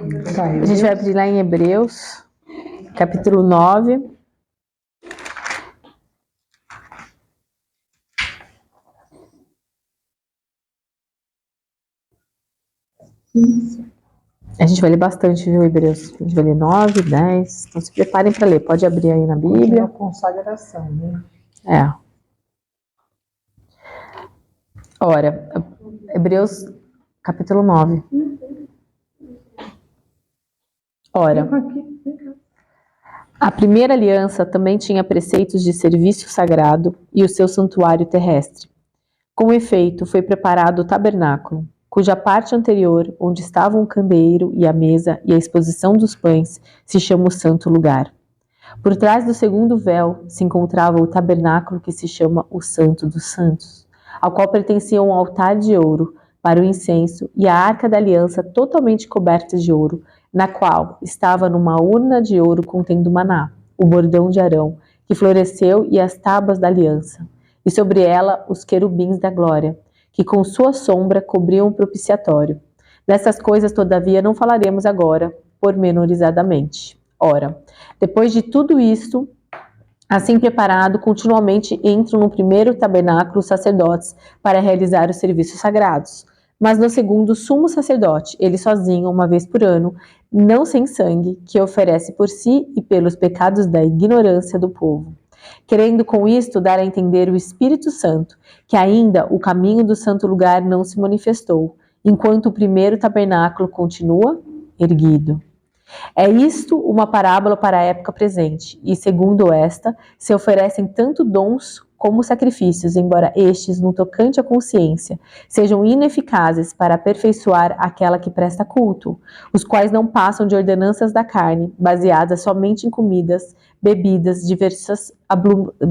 A gente vai abrir lá em Hebreus, capítulo 9. A gente vai ler bastante, viu, Hebreus? A gente vai ler 9, 10. Então se preparem para ler. Pode abrir aí na Bíblia. Consagração, né? É. Ora, Hebreus, capítulo 9. Ora, a primeira aliança também tinha preceitos de serviço sagrado e o seu santuário terrestre. Com efeito, foi preparado o tabernáculo, cuja parte anterior, onde estavam o candeeiro e a mesa e a exposição dos pães, se chama o santo lugar. Por trás do segundo véu se encontrava o tabernáculo que se chama o Santo dos Santos, ao qual pertencia um altar de ouro para o incenso e a arca da aliança totalmente coberta de ouro, na qual estava numa urna de ouro contendo maná, o bordão de Arão, que floresceu e as tábuas da aliança, e sobre ela os querubins da glória, que com sua sombra cobriam o propiciatório. Dessas coisas, todavia, não falaremos agora, pormenorizadamente. Ora, depois de tudo isto, assim preparado, continuamente entram no primeiro tabernáculo os sacerdotes para realizar os serviços sagrados. Mas no segundo, o sumo sacerdote, ele sozinho, uma vez por ano, não sem sangue, que oferece por si e pelos pecados da ignorância do povo. Querendo com isto dar a entender o Espírito Santo, que ainda o caminho do santo lugar não se manifestou, enquanto o primeiro tabernáculo continua erguido. É isto uma parábola para a época presente, e segundo esta, se oferecem tanto dons como sacrifícios, embora estes, no tocante à consciência, sejam ineficazes para aperfeiçoar aquela que presta culto, os quais não passam de ordenanças da carne, baseadas somente em comidas, bebidas, diversas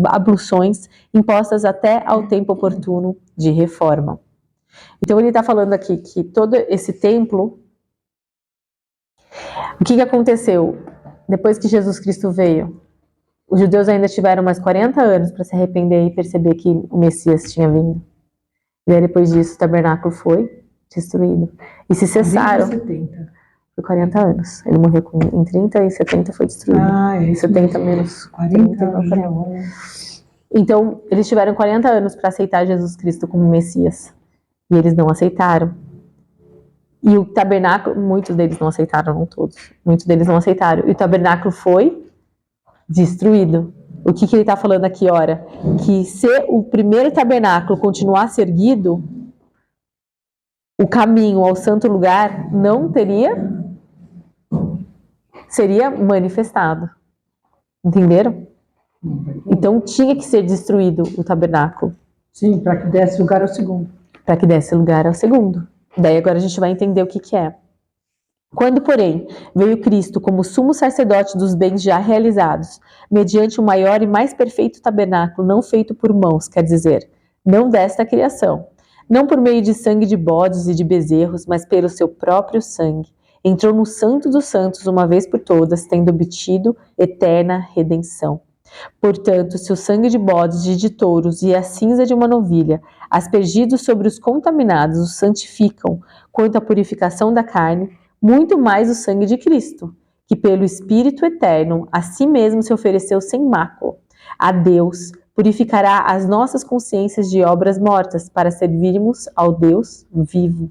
abluções, impostas até ao tempo oportuno de reforma. Então ele está falando aqui que todo esse templo, o que aconteceu depois que Jesus Cristo veio? Os judeus ainda tiveram mais 40 anos para se arrepender e perceber que o Messias tinha vindo. E aí, depois disso, o tabernáculo foi destruído. E se cessaram. 70. Foi 40 anos. Ele morreu em 30 e 70 foi destruído. É 70 menos 40 anos. Então, eles tiveram 40 anos para aceitar Jesus Cristo como Messias. E eles não aceitaram. E o tabernáculo, muitos deles não aceitaram, não todos. Muitos deles não aceitaram. E o tabernáculo foi destruído. O que ele está falando aqui, ora? Que se o primeiro tabernáculo continuasse erguido, o caminho ao santo lugar não seria manifestado. Entenderam? Então tinha que ser destruído o tabernáculo. Sim, para que desse lugar ao segundo. Para que desse lugar ao segundo. Daí agora a gente vai entender o que é. Quando, porém, veio Cristo como sumo sacerdote dos bens já realizados, mediante o maior e mais perfeito tabernáculo não feito por mãos, quer dizer, não desta criação, não por meio de sangue de bodes e de bezerros, mas pelo seu próprio sangue, entrou no Santo dos Santos uma vez por todas, tendo obtido eterna redenção. Portanto, se o sangue de bodes e de touros e a cinza de uma novilha, aspergidos sobre os contaminados, os santificam quanto à purificação da carne, muito mais o sangue de Cristo, que pelo Espírito Eterno a si mesmo se ofereceu sem mácula a Deus, purificará as nossas consciências de obras mortas para servirmos ao Deus vivo.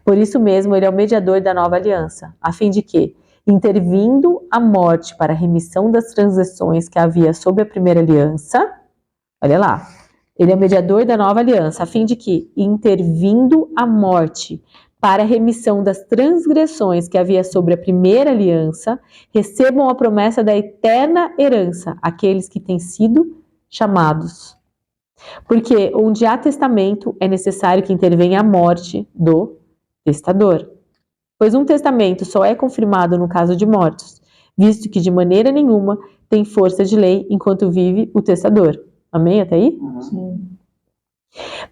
Por isso mesmo ele é o mediador da nova aliança, a fim de que, intervindo a morte para a remissão das transgressões que havia sob a primeira aliança, olha lá, ele é o mediador da nova aliança, a fim de que, intervindo a morte para a remissão das transgressões que havia sobre a primeira aliança, recebam a promessa da eterna herança, aqueles que têm sido chamados. Porque onde há testamento, é necessário que intervenha a morte do testador. Pois um testamento só é confirmado no caso de mortos, visto que de maneira nenhuma tem força de lei enquanto vive o testador. Amém? Até aí? Sim.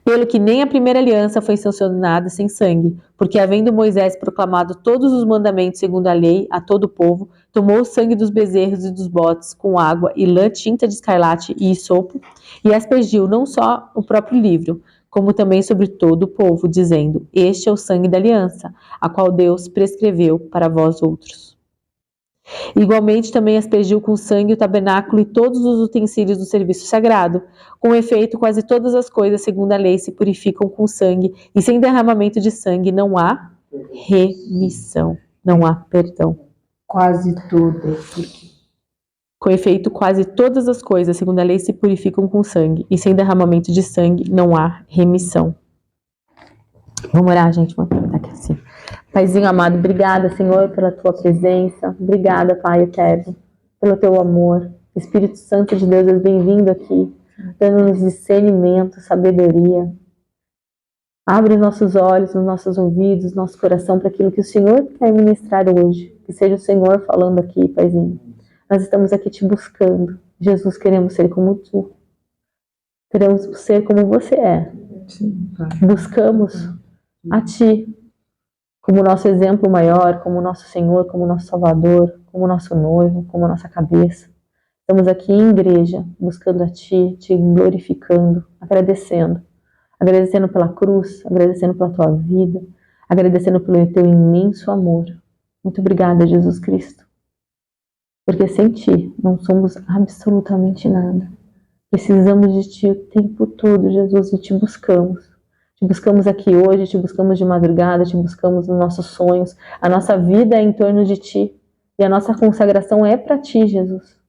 Pelo que nem a primeira aliança foi sancionada sem sangue, porque havendo Moisés proclamado todos os mandamentos segundo a lei a todo o povo, tomou o sangue dos bezerros e dos bodes com água e lã tinta de escarlate e hisopo, e aspergiu não só o próprio livro, como também sobre todo o povo, dizendo: Este é o sangue da aliança, a qual Deus prescreveu para vós outros. Igualmente também aspergiu com sangue o tabernáculo e todos os utensílios do serviço sagrado. Com efeito, quase todas as coisas, segundo a lei, se purificam com sangue, e sem derramamento de sangue não há remissão, não há perdão. Quase todas. Com efeito, quase todas as coisas, segundo a lei, se purificam com sangue, e sem derramamento de sangue não há remissão. Vamos orar, gente, vamos aproveitar aqui assim. Paizinho amado, obrigada, Senhor, pela tua presença. Obrigada, Pai eterno, pelo teu amor. Espírito Santo de Deus, és bem-vindo aqui, dando-nos discernimento, sabedoria. Abre os nossos olhos, os nossos ouvidos, nosso coração para aquilo que o Senhor quer ministrar hoje. Que seja o Senhor falando aqui, Paizinho. Nós estamos aqui te buscando. Jesus, queremos ser como tu. Queremos ser como você é. Sim, Pai. Buscamos a ti como nosso exemplo maior, como nosso Senhor, como nosso Salvador, como nosso noivo, como nossa cabeça. Estamos aqui em igreja, buscando a ti, te glorificando, agradecendo. Agradecendo pela cruz, agradecendo pela tua vida, agradecendo pelo teu imenso amor. Muito obrigada, Jesus Cristo. Porque sem ti não somos absolutamente nada. Precisamos de ti o tempo todo, Jesus, e te buscamos. Te buscamos aqui hoje, te buscamos de madrugada, te buscamos nos nossos sonhos. A nossa vida é em torno de ti. E a nossa consagração é para ti, Jesus.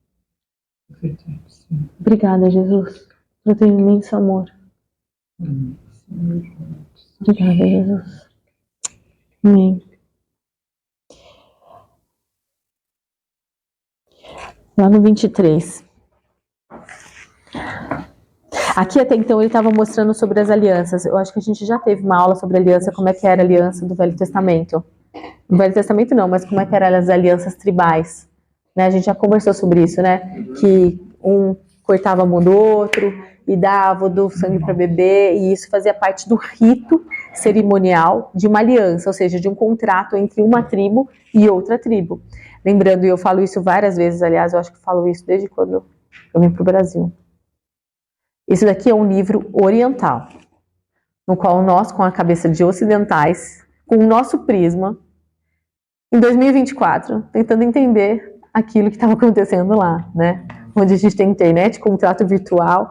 Obrigada, Jesus, pelo teu imenso amor. Obrigada, Jesus. Amém. Lá no 23. Aqui até então ele estava mostrando sobre as alianças. Eu acho que a gente já teve uma aula sobre aliança, como é que era a aliança do Velho Testamento. No Velho Testamento não, mas como é que eram as alianças tribais. Né? A gente já conversou sobre isso, né? Que um cortava a mão do outro e dava do sangue para beber, e isso fazia parte do rito cerimonial de uma aliança, ou seja, de um contrato entre uma tribo e outra tribo. Lembrando, e eu falo isso várias vezes, aliás, eu acho que falo isso desde quando eu vim para o Brasil. Isso daqui é um livro oriental, no qual nós, com a cabeça de ocidentais, com o nosso prisma, em 2024, tentando entender aquilo que estava acontecendo lá, né? Onde a gente tem internet, contrato virtual.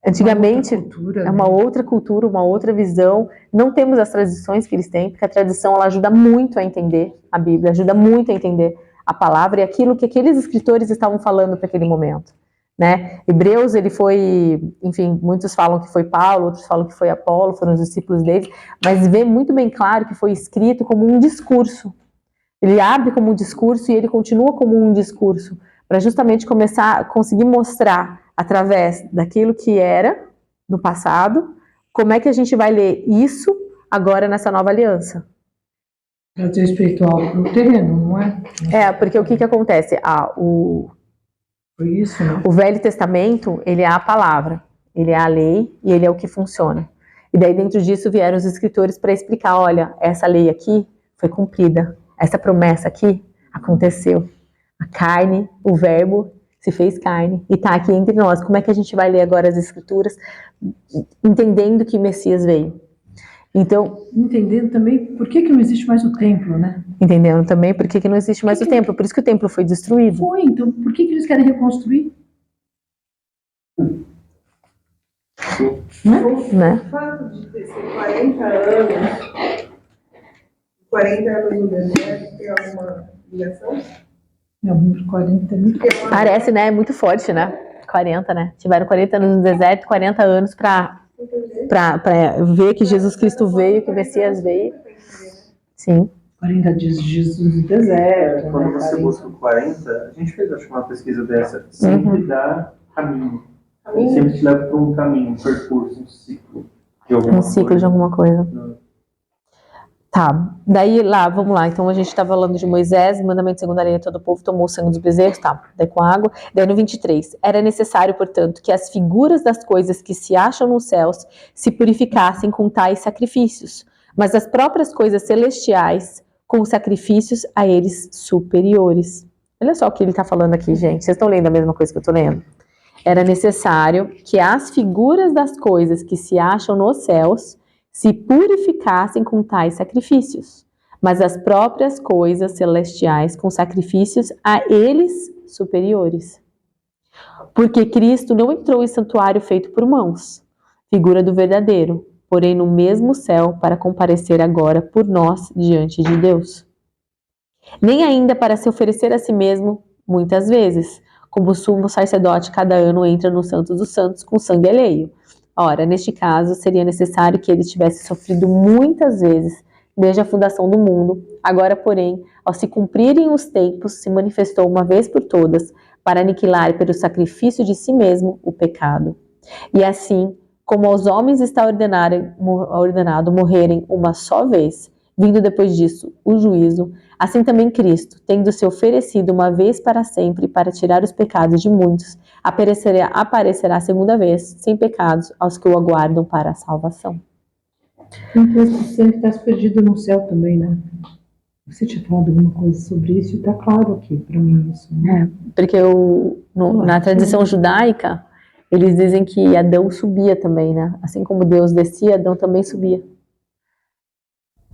Antigamente, é uma outra cultura, uma outra visão. Não temos as tradições que eles têm, porque a tradição ela ajuda muito a entender a Bíblia, ajuda muito a entender a palavra e aquilo que aqueles escritores estavam falando para aquele momento. Né? Hebreus, ele foi, enfim, muitos falam que foi Paulo, outros falam que foi Apolo, foram os discípulos dele, mas vê muito bem claro que foi escrito como um discurso. Ele abre como um discurso e ele continua como um discurso, para justamente começar a conseguir mostrar, através daquilo que era no passado, como é que a gente vai ler isso agora nessa nova aliança. Trazer espiritual para o terreno, não é? É, porque o que acontece? Foi isso, né? O Velho Testamento, ele é a palavra, ele é a lei e ele é o que funciona. E daí dentro disso vieram os escritores para explicar, olha, essa lei aqui foi cumprida, essa promessa aqui aconteceu. A carne, o verbo se fez carne e está aqui entre nós. Como é que a gente vai ler agora as escrituras entendendo que o Messias veio? Então, entendendo também por que não existe mais o templo, né? Entendendo também por que não existe mais o templo. Por isso que o templo foi destruído. Foi, então por que eles querem reconstruir? Né? O fato de ter sido 40 anos no deserto, tem alguma ligação? É, o número 40 é muito forte. Parece, né? É muito forte, né? 40, né? Tiveram 40 anos no deserto, 40 anos para ver que Jesus Cristo veio, que o Messias veio. Sim. 40 dias de Jesus no deserto. Quando né? você busca o 40, a gente fez, acho que uma pesquisa dessa, sempre dá caminho. Sempre te leva para um caminho, um percurso, um ciclo de alguma coisa. Um ciclo de alguma coisa. Tá, daí lá, vamos lá, então a gente está falando de Moisés, mandamento segundo a lei, todo o povo tomou o sangue dos bezerros, tá, daí com água, daí no 23, era necessário, portanto, que as figuras das coisas que se acham nos céus se purificassem com tais sacrifícios, mas as próprias coisas celestiais com sacrifícios a eles superiores. Olha só o que ele está falando aqui, gente, vocês estão lendo a mesma coisa que eu estou lendo? era necessário que as figuras das coisas que se acham nos céus se purificassem com tais sacrifícios, mas as próprias coisas celestiais com sacrifícios a eles superiores. Porque Cristo não entrou em santuário feito por mãos, figura do verdadeiro, porém no mesmo céu para comparecer agora por nós diante de Deus. Nem ainda para se oferecer a si mesmo, muitas vezes, como o sumo sacerdote cada ano entra no Santo dos Santos com sangue alheio. Ora, neste caso, seria necessário que ele tivesse sofrido muitas vezes, desde a fundação do mundo. Agora, porém, ao se cumprirem os tempos, se manifestou uma vez por todas, para aniquilar pelo sacrifício de si mesmo o pecado. E assim, como aos homens está ordenado morrerem uma só vez, vindo depois disso o juízo, assim também Cristo, tendo se oferecido uma vez para sempre para tirar os pecados de muitos, aparecerá segunda vez, sem pecados, aos que o aguardam para a salvação. Então, esse sangue está perdido no céu também, né? Você tinha falado alguma coisa sobre isso e está claro aqui para mim isso, né? Porque na tradição judaica, eles dizem que Adão subia também, né? Assim como Deus descia, Adão também subia.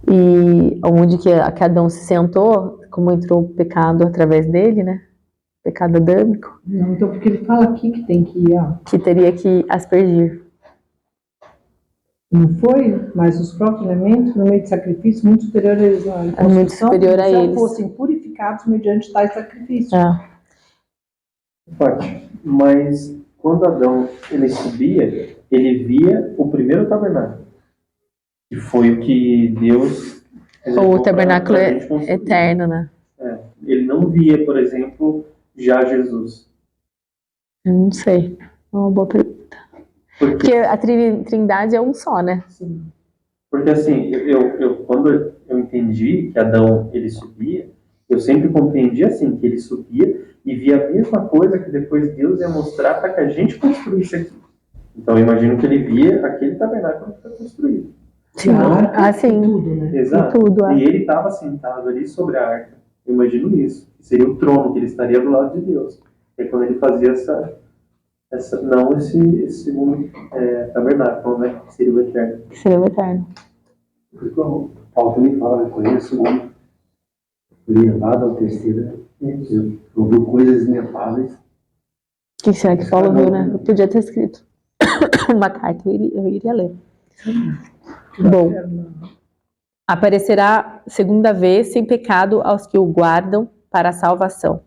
E onde que Adão se sentou, como entrou o pecado através dele, né? Pecado adâmico. Não, então porque ele fala aqui que tem que ir, ó. Que teria que aspergir. Não foi? Mas os próprios elementos, no meio de sacrifício, muito superior a eles. É muito superior a eles. Fossem purificados mediante tais sacrifícios. Mas quando Adão ele subia, ele via o primeiro tabernáculo, que foi o que Deus... O tabernáculo eterno, né? Ele não via, por exemplo, já Jesus. Eu não sei. É uma boa pergunta. Porque a trindade é um só, né? Sim. Porque assim, quando eu entendi que Adão ele subia, eu sempre compreendi assim, que ele subia e via a mesma coisa que depois Deus ia mostrar para que a gente construísse aqui. Então eu imagino que ele via aquele tabernáculo que foi construído. Sim, sim. Tudo, né? Exato. Tudo, E ele estava sentado ali sobre a arca. Eu imagino isso. Que seria o trono, que ele estaria do lado de Deus. E quando ele fazia esse segundo tabernáculo, né? Que seria o eterno. Seria o eterno. Porque o Paulo também fala, conheço o homem levado ao terceiro, ouviu coisas inefáveis. O que será que Paulo viu, né? Eu podia ter escrito uma carta, eu iria ler. Bom, aparecerá segunda vez sem pecado aos que o guardam para a salvação.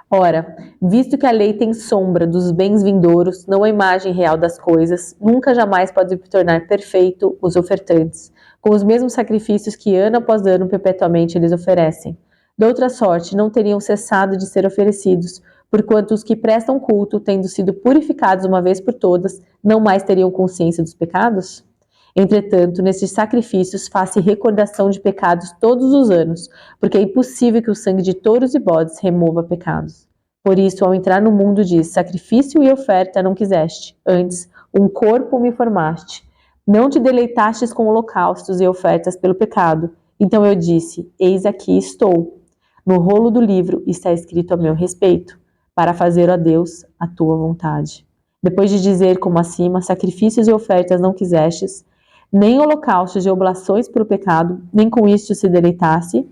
Ora, visto que a lei tem sombra dos bens vindouros, não a imagem real das coisas, nunca jamais pode tornar perfeito os ofertantes, com os mesmos sacrifícios que ano após ano perpetuamente eles oferecem. De outra sorte, não teriam cessado de ser oferecidos, porquanto os que prestam culto, tendo sido purificados uma vez por todas, não mais teriam consciência dos pecados? Entretanto, nesses sacrifícios faz-se recordação de pecados todos os anos, porque é impossível que o sangue de touros e bodes remova pecados. Por isso, ao entrar no mundo diz, sacrifício e oferta não quiseste, antes, um corpo me formaste. Não te deleitastes com holocaustos e ofertas pelo pecado. Então eu disse, eis aqui estou. No rolo do livro está escrito a meu respeito, para fazer, ó Deus, a tua vontade. Depois de dizer, como acima, sacrifícios e ofertas não quisestes, nem holocaustos e oblações pelo pecado, nem com isto se deleitasse,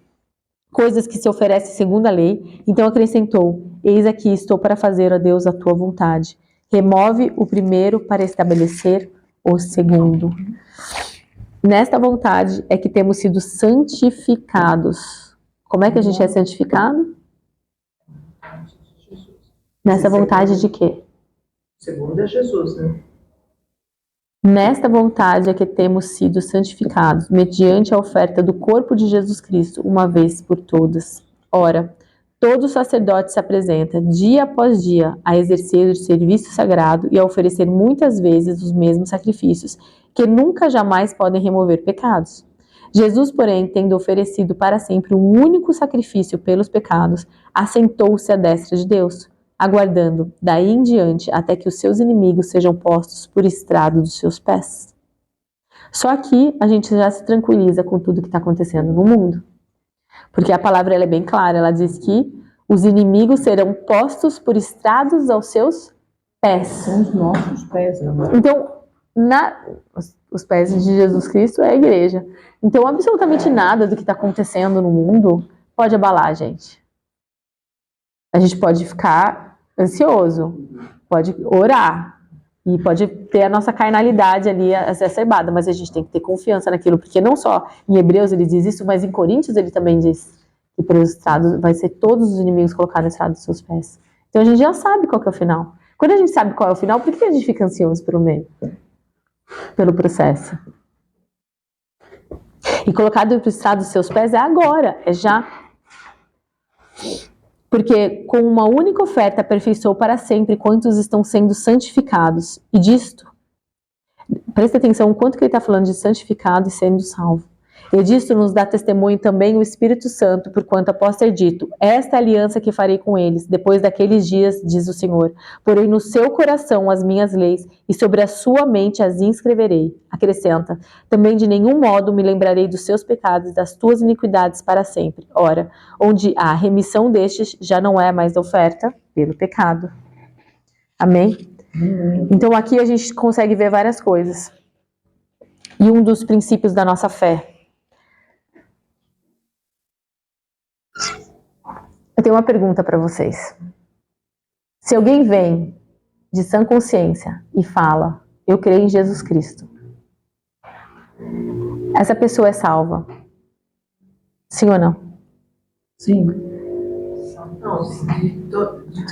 coisas que se oferecem segundo a lei, então acrescentou, eis aqui estou para fazer, ó Deus, a tua vontade. Remove o primeiro para estabelecer o segundo. Nesta vontade é que temos sido santificados. Como é que a gente é santificado? Nessa vontade de quê? Segundo é Jesus, né? Nesta vontade é que temos sido santificados, mediante a oferta do corpo de Jesus Cristo, uma vez por todas. Ora, todo sacerdote se apresenta, dia após dia, a exercer o serviço sagrado e a oferecer muitas vezes os mesmos sacrifícios, que nunca jamais podem remover pecados. Jesus, porém, tendo oferecido para sempre um único sacrifício pelos pecados, assentou-se à destra de Deus, aguardando daí em diante até que os seus inimigos sejam postos por estrado dos seus pés. Só aqui a gente já se tranquiliza com tudo que está acontecendo no mundo. Porque a palavra ela é bem clara, ela diz que os inimigos serão postos por estrados aos seus pés. São os nossos pés, né? Então, os pés de Jesus Cristo é a igreja. Então, absolutamente nada do que está acontecendo no mundo pode abalar a gente. A gente pode ficar ansioso, pode orar, e pode ter a nossa carnalidade ali exacerbada, mas a gente tem que ter confiança naquilo, porque não só em Hebreus ele diz isso, mas em Coríntios ele também diz que pelos estrados vai ser todos os inimigos colocados no estrado dos seus pés. Então a gente já sabe qual que é o final. Quando a gente sabe qual é o final, por que a gente fica ansioso pelo meio? Pelo processo. E colocado no estrado dos seus pés é agora, é já. Porque com uma única oferta aperfeiçoou para sempre quantos estão sendo santificados. E disto, presta atenção o quanto que ele está falando de santificado e sendo salvo. E disto nos dá testemunho também o Espírito Santo, porquanto após ter dito, esta aliança que farei com eles, depois daqueles dias, diz o Senhor, porém no seu coração as minhas leis, e sobre a sua mente as inscreverei. Acrescenta, também de nenhum modo me lembrarei dos seus pecados, das tuas iniquidades para sempre. Ora, onde há remissão destes, já não é mais oferta pelo pecado. Amém? Então aqui a gente consegue ver várias coisas. E um dos princípios da nossa fé. Eu tenho uma pergunta para vocês. Se alguém vem de sã consciência e fala, eu creio em Jesus Cristo, essa pessoa é salva? Sim ou não? Sim. Não, Se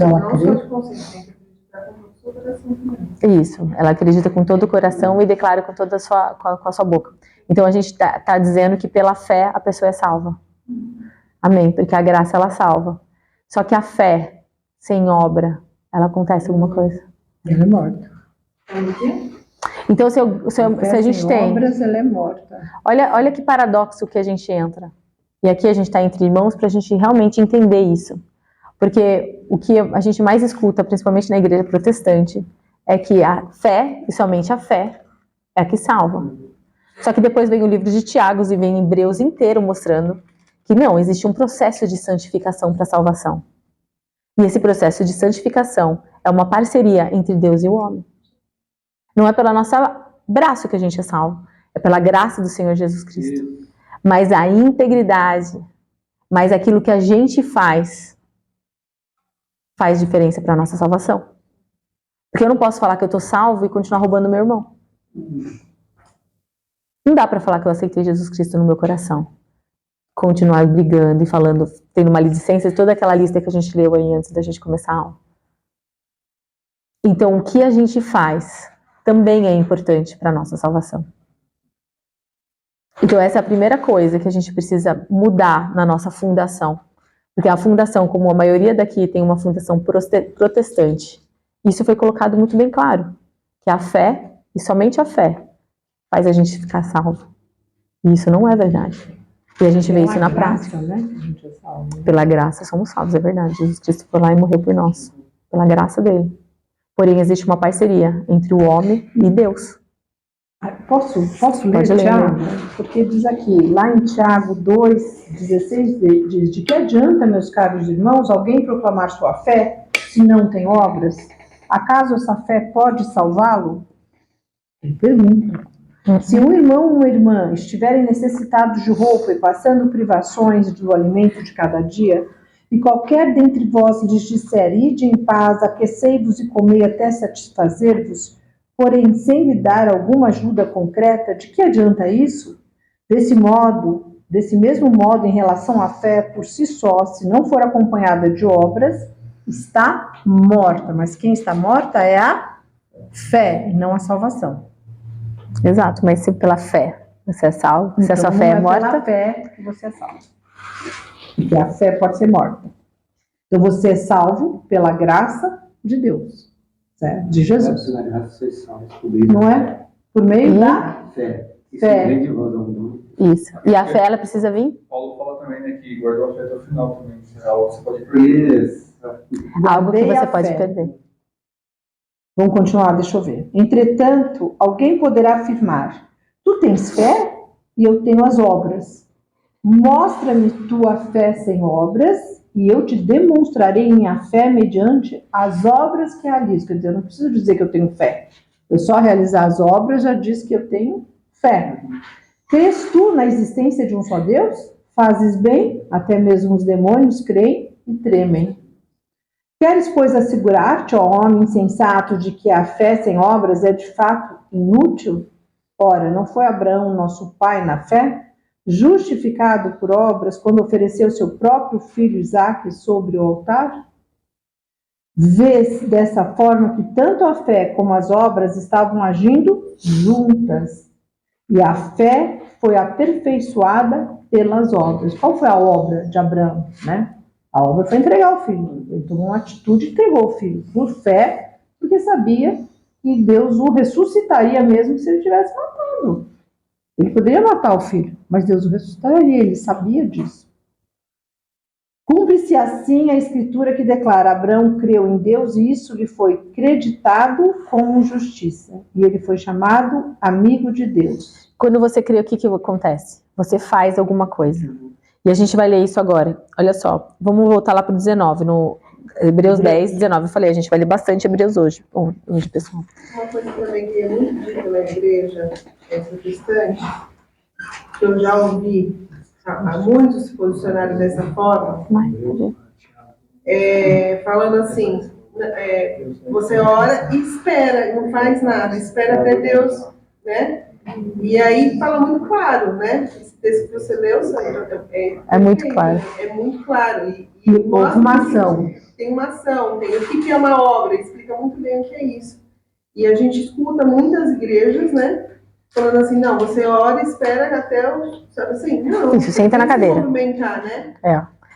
ela não só crê. de consciência, tem que acreditar com todo o seu coração também. Isso, ela acredita com todo o coração e declara com toda com a sua boca. Então a gente tá dizendo que pela fé a pessoa é salva. Amém, porque a graça ela salva. Só que a fé sem obra, ela acontece alguma coisa. Ela é morta. Então se a gente sem tem... obras, ela é morta. Olha que paradoxo que a gente entra. E aqui a gente está entre irmãos para a gente realmente entender isso. Porque o que a gente mais escuta, principalmente na igreja protestante, é que a fé, e somente a fé, é a que salva. Só que depois vem o livro de Tiago e vem Hebreus inteiro mostrando que não, existe um processo de santificação para a salvação. E esse processo de santificação é uma parceria entre Deus e o homem. Não é pelo nosso braço que a gente é salvo, é pela graça do Senhor Jesus Cristo. Mas a integridade, mas aquilo que a gente faz diferença para a nossa salvação. Porque eu não posso falar que eu estou salvo e continuar roubando meu irmão. Não dá para falar que eu aceitei Jesus Cristo no meu coração. Continuar brigando e falando, tendo uma maledicência, toda aquela lista que a gente leu aí antes da gente começar a aula. Então, o que a gente faz também é importante para a nossa salvação. Então, essa é a primeira coisa que a gente precisa mudar na nossa fundação. Porque a fundação, como a maioria daqui tem uma fundação protestante, isso foi colocado muito bem claro. Que a fé, e somente a fé, faz a gente ficar salvo. E isso não é verdade. E a gente vê isso na prática. Né? A gente é salvo. Pela graça somos salvos, é verdade. Jesus Cristo foi lá e morreu por nós. Pela graça dele. Porém, existe uma parceria entre o homem e Deus. Posso ler Pode ler, Tiago? Porque diz aqui, lá em Tiago 2,16, diz, de que adianta, meus caros irmãos, alguém proclamar sua fé se não tem obras? Acaso essa fé pode salvá-lo? Ele pergunta. Se um irmão ou uma irmã estiverem necessitados de roupa e passando privações do alimento de cada dia, e qualquer dentre vós lhes disser, ide em paz, aquecei-vos e comei até satisfazer-vos, porém sem lhe dar alguma ajuda concreta, de que adianta isso? Desse mesmo modo, em relação à fé, por si só, se não for acompanhada de obras, está morta. Mas quem está morta é a fé, e não a salvação. Exato, mas se pela fé você é salvo, se a sua fé é morta... pela fé que você é salvo. Porque a fé pode ser morta. Então você é salvo pela graça de Deus, certo? De Jesus. Não é? Por meio da fé. fé. Isso. E a fé, ela precisa vir? Paulo fala também, né, que guardou a fé até o final também. É algo que você pode perder. Algo que Guardei você a pode fé. perder. Vamos continuar, deixa eu ver. Entretanto, alguém poderá afirmar, tu tens fé e eu tenho as obras. Mostra-me tua fé sem obras, e eu te demonstrarei minha fé mediante as obras que realizo. Quer dizer, eu não preciso dizer que eu tenho fé. Eu só realizar as obras já diz que eu tenho fé. Crês tu na existência de um só Deus? Fazes bem, até mesmo os demônios creem e tremem. Queres, pois, assegurar-te, ó homem insensato, de que a fé sem obras é de fato inútil? Ora, não foi Abraão, nosso pai, na fé, justificado por obras quando ofereceu seu próprio filho Isaque sobre o altar? Vês dessa forma que tanto a fé como as obras estavam agindo juntas. E a fé foi aperfeiçoada pelas obras. Qual foi a obra de Abraão, né? A obra foi entregar o filho. Ele tomou uma atitude e entregou o filho por fé, porque sabia que Deus o ressuscitaria mesmo se ele tivesse matado. Ele poderia matar o filho, mas Deus o ressuscitaria, ele sabia disso. Cumpre-se assim a escritura que declara: Abraão creu em Deus e isso lhe foi creditado como justiça. E ele foi chamado amigo de Deus. Quando você crê, o que acontece? Você faz alguma coisa. E a gente vai ler isso agora. Olha só, vamos voltar lá para o 19, no Hebreus 10, 19. Eu falei, a gente vai ler bastante Hebreus hoje, pessoal. Uma coisa também que é muito dita na igreja protestante, que eu já ouvi há muitos se posicionarem dessa forma, falando assim, você ora e espera, não faz nada, espera até Deus, né? E aí fala muito claro, né? Esse texto que você leu, é muito claro. É muito claro. E houve uma ação. Tem uma ação, tem o que é uma obra, explica muito bem o que é isso. E a gente escuta muitas igrejas, né? Falando assim, não, você ora e espera até o... Sabe assim, não. Isso, senta na cadeira. Movimentar, né?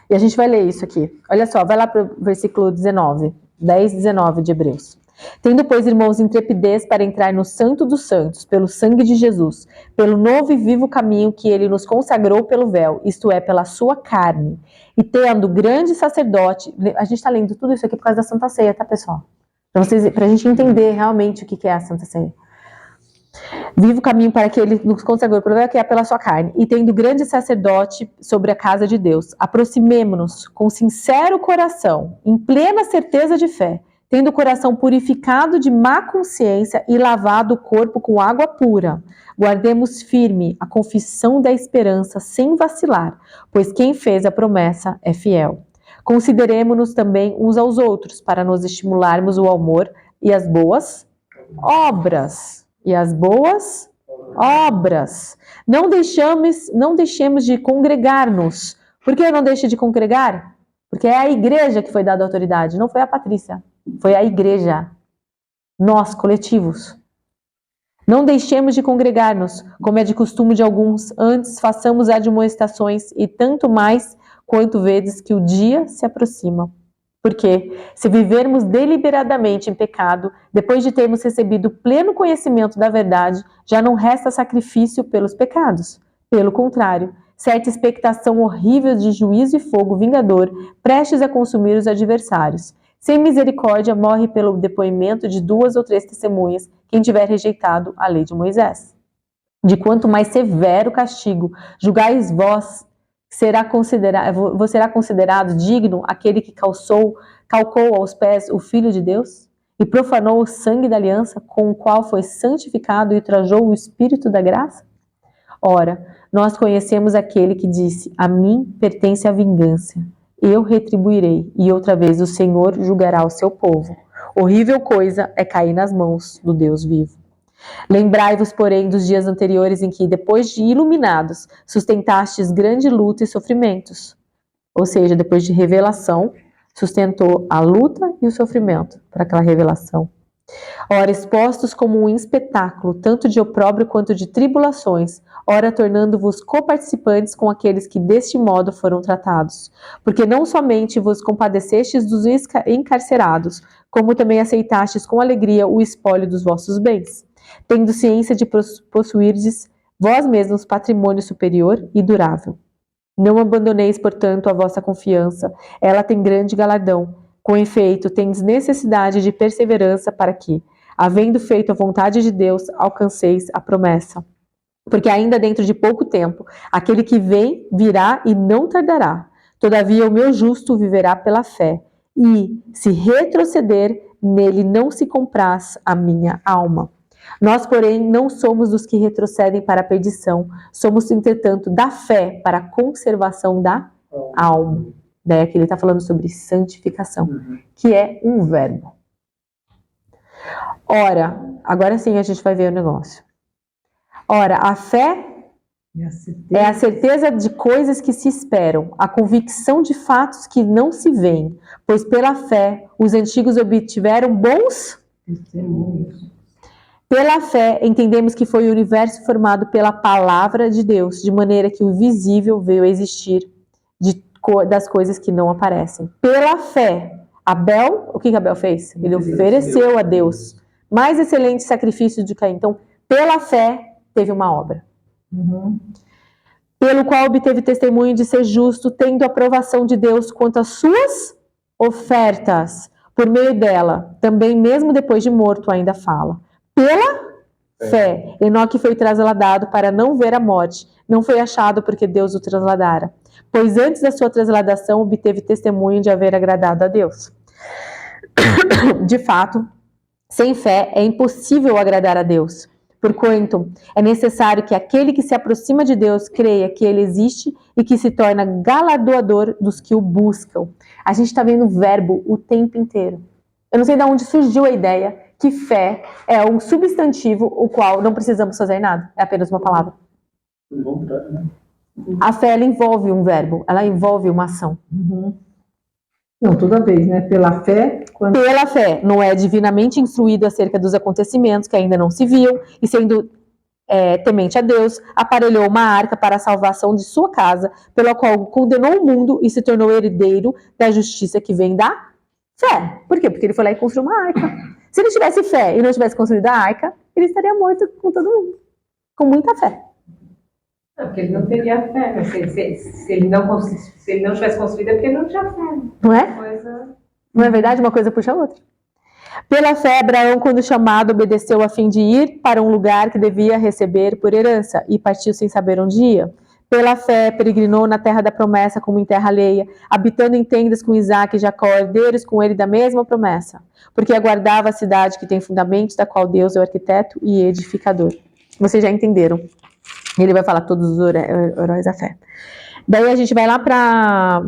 E a gente vai ler isso aqui. Olha só, vai lá para o versículo 19, 10, 19 de Hebreus. Tendo, pois, irmãos, intrepidez para entrar no Santo dos Santos, pelo sangue de Jesus, pelo novo e vivo caminho que ele nos consagrou pelo véu, isto é, pela sua carne, e tendo grande sacerdote... A gente está lendo tudo isso aqui por causa da Santa Ceia, tá, pessoal? Para a gente entender realmente o que é a Santa Ceia. Vivo caminho para que ele nos consagrou pelo véu, que é pela sua carne, e tendo grande sacerdote sobre a casa de Deus, aproximemo-nos com sincero coração, em plena certeza de fé, tendo o coração purificado de má consciência e lavado o corpo com água pura. Guardemos firme a confissão da esperança sem vacilar, pois quem fez a promessa é fiel. Consideremo-nos também uns aos outros, para nos estimularmos o amor e as boas obras. Não deixemos de congregar-nos. Por que eu não deixo de congregar? Porque é a igreja que foi dada autoridade, não foi a Patrícia. Foi a igreja, nós, coletivos. Não deixemos de congregar-nos, como é de costume de alguns, antes façamos admoestações, e tanto mais quanto vedes que o dia se aproxima. Porque, se vivermos deliberadamente em pecado, depois de termos recebido pleno conhecimento da verdade, já não resta sacrifício pelos pecados. Pelo contrário, certa expectação horrível de juízo e fogo vingador, prestes a consumir os adversários. Sem misericórdia, morre pelo depoimento de 2 ou 3 testemunhas quem tiver rejeitado a lei de Moisés. De quanto mais severo castigo julgais vós, será considerado digno aquele que calcou aos pés o Filho de Deus e profanou o sangue da aliança com o qual foi santificado e ultrajou o Espírito da graça? Ora, nós conhecemos aquele que disse: a mim pertence a vingança. Eu retribuirei, e outra vez o Senhor julgará o seu povo. Horrível coisa é cair nas mãos do Deus vivo. Lembrai-vos, porém, dos dias anteriores em que, depois de iluminados, sustentastes grande luta e sofrimentos. Ou seja, depois de revelação, sustentou a luta e o sofrimento para aquela revelação. Ora, expostos como um espetáculo, tanto de opróbrio quanto de tribulações, ora tornando-vos coparticipantes com aqueles que deste modo foram tratados. Porque não somente vos compadecestes dos encarcerados, como também aceitastes com alegria o espólio dos vossos bens, tendo ciência de possuirdes vós mesmos patrimônio superior e durável. Não abandoneis, portanto, a vossa confiança, ela tem grande galardão. Com efeito, tendes necessidade de perseverança para que, havendo feito a vontade de Deus, alcanceis a promessa. Porque ainda dentro de pouco tempo, aquele que vem virá e não tardará. Todavia, o meu justo viverá pela fé. E, se retroceder, nele não se compraz a minha alma. Nós, porém, não somos dos que retrocedem para a perdição. Somos, entretanto, da fé para a conservação da alma. Daí aqui ele está falando sobre santificação, que é um verbo. Ora, agora sim a gente vai ver o negócio. Ora, a fé é a certeza de coisas que se esperam, a convicção de fatos que não se veem, pois pela fé os antigos obtiveram bons Testemunhos. Pela fé, entendemos que foi o universo formado pela palavra de Deus, de maneira que o visível veio a existir das coisas que não aparecem. Pela fé, Abel, o que Abel fez? Ele ofereceu a Deus mais excelente sacrifício de Caim. Então, pela fé, teve uma obra. Pelo qual obteve testemunho de ser justo, tendo a aprovação de Deus quanto às suas ofertas. Por meio dela, também mesmo depois de morto, ainda fala. Pela fé, Enoque foi trasladado para não ver a morte. Não foi achado porque Deus o trasladara. Pois antes da sua trasladação, obteve testemunho de haver agradado a Deus. De fato, sem fé é impossível agradar a Deus. Porquanto, é necessário que aquele que se aproxima de Deus creia que ele existe e que se torna galardoador dos que o buscam. A gente está vendo o verbo o tempo inteiro. Eu não sei de onde surgiu a ideia que fé é um substantivo o qual não precisamos fazer nada. É apenas uma palavra. A fé, ela envolve um verbo, ela envolve uma ação. Não, toda vez, né? Pela fé. Pela fé, não é divinamente instruído acerca dos acontecimentos que ainda não se viam, e sendo temente a Deus, aparelhou uma arca para a salvação de sua casa, pela qual condenou o mundo e se tornou herdeiro da justiça que vem da fé. Por quê? Porque ele foi lá e construiu uma arca. Se ele tivesse fé e não tivesse construído a arca, ele estaria morto com todo mundo. Com muita fé. Não, porque ele não teria fé, né? Se ele não tivesse construído, é porque ele não tinha fé. Não é? Não é verdade? Uma coisa puxa a outra. Pela fé, Abraão, quando chamado, obedeceu a fim de ir para um lugar que devia receber por herança e partiu sem saber onde ia. Pela fé, peregrinou na terra da promessa como em terra alheia, habitando em tendas com Isaque e Jacó, herdeiros com ele da mesma promessa, porque aguardava a cidade que tem fundamentos, da qual Deus é o arquiteto e edificador. Vocês já entenderam. Ele vai falar todos os heróis da fé. Daí a gente vai lá para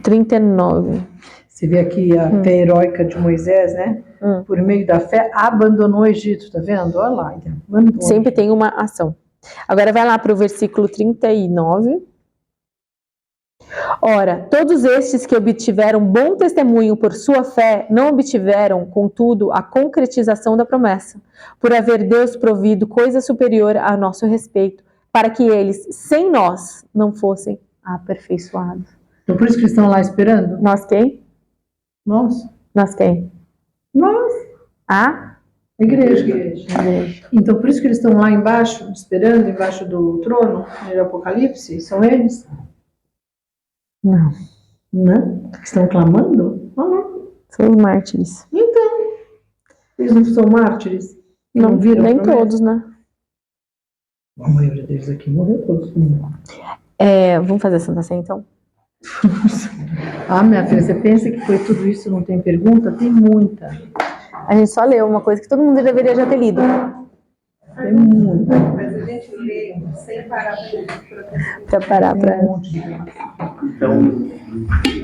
39. Você vê aqui a fé heróica de Moisés, né? Por meio da fé, abandonou o Egito, tá vendo? Olha lá. Abandonou. Sempre tem uma ação. Agora vai lá para o versículo 39. Ora, todos estes que obtiveram bom testemunho por sua fé, não obtiveram, contudo, a concretização da promessa, por haver Deus provido coisa superior a nosso respeito, para que eles, sem nós, não fossem aperfeiçoados. Então por isso que eles estão lá esperando? Nós quem? Nós. Nós quem? Nós. A Igreja. igreja. Então por isso que eles estão lá embaixo, esperando, embaixo do trono, no Apocalipse? São eles? Não, Não? Estão clamando? Não. são os mártires. Então, eles não são mártires? Não, viram nem a promessa? todos, né? A maioria deles aqui morreu todos. Vamos fazer a Santa Ceia, então? Ah, minha filha, você pensa que foi tudo isso, não tem pergunta? Tem muita. A gente só leu uma coisa que todo mundo deveria já ter lido. Tem muita. Mas a gente lê sem parar Pra parar Tem pra... um monte de graça. Então,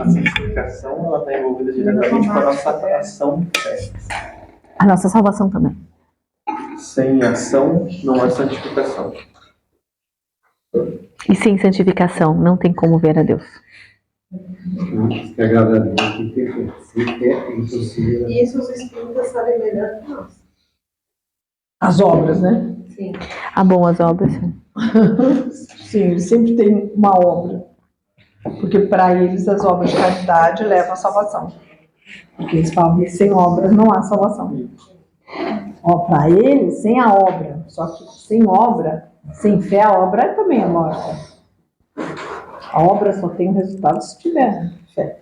a santificação ela está envolvida diretamente com a nossa ação de fé. A nossa salvação também. Sem ação não há santificação. E sem santificação não tem como ver a Deus. Que agrada a Deus, que ter fé. Sem fé é impossível. E isso os espíritas sabem melhor que nós. As obras, né? Sim. Ah, bom, as obras. Sim, eles sempre têm uma obra. Porque para eles as obras de caridade levam à salvação. Porque eles falam que sem obras não há salvação. Para eles, sem a obra. Só que sem obra, sem fé, a obra também é morta. A obra só tem resultado se tiver fé.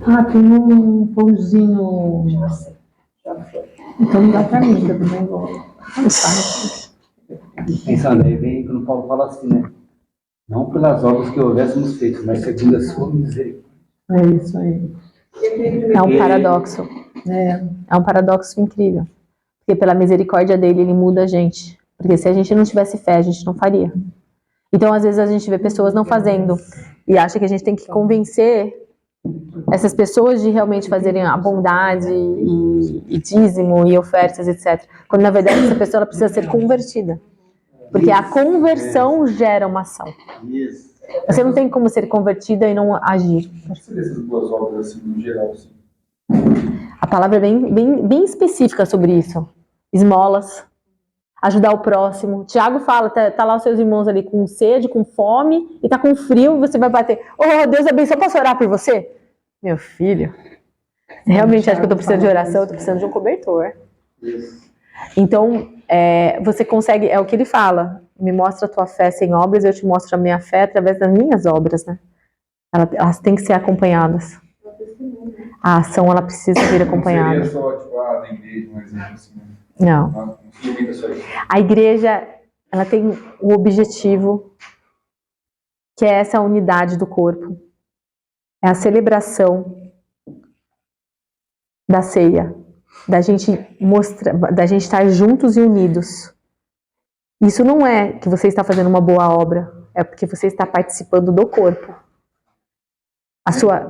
Ah, tem um pãozinho Então não dá pra mim, eu também vou. Pensando aí, vem quando Paulo fala assim, né? Não pelas obras que houvéssemos feito, mas segundo a sua misericórdia. É isso aí. É um paradoxo. É um paradoxo incrível. Porque pela misericórdia dele, ele muda a gente. Porque se a gente não tivesse fé, a gente não faria. Então, às vezes, a gente vê pessoas não fazendo e acha que a gente tem que convencer essas pessoas de realmente fazerem a bondade e dízimo e ofertas, etc. Quando, na verdade, essa pessoa ela precisa ser convertida. Porque a conversão gera uma ação. Isso. Você não tem como ser convertida e não agir. Como você vê essas boas obras, assim, no geral, assim? A palavra é bem específica sobre isso. Esmolas, ajudar o próximo. Tiago fala, tá lá os seus irmãos ali com sede, com fome, e tá com frio, você vai bater. Oh, Deus abençoe, posso orar por você? Meu filho, você realmente acha que eu tô precisando de oração? Eu tô precisando de um cobertor. Então, você consegue, é o que ele fala, me mostra a tua fé sem obras, eu te mostro a minha fé através das minhas obras, né? Elas têm que ser acompanhadas. A ação, ela precisa vir acompanhada. Não seria só, tipo, na igreja, um exemplo assim, né? Não. Não se limita só isso. A igreja, ela tem o objetivo, que é essa unidade do corpo. É a celebração da ceia, da gente estar juntos e unidos. Isso não é que você está fazendo uma boa obra, é porque você está participando do corpo.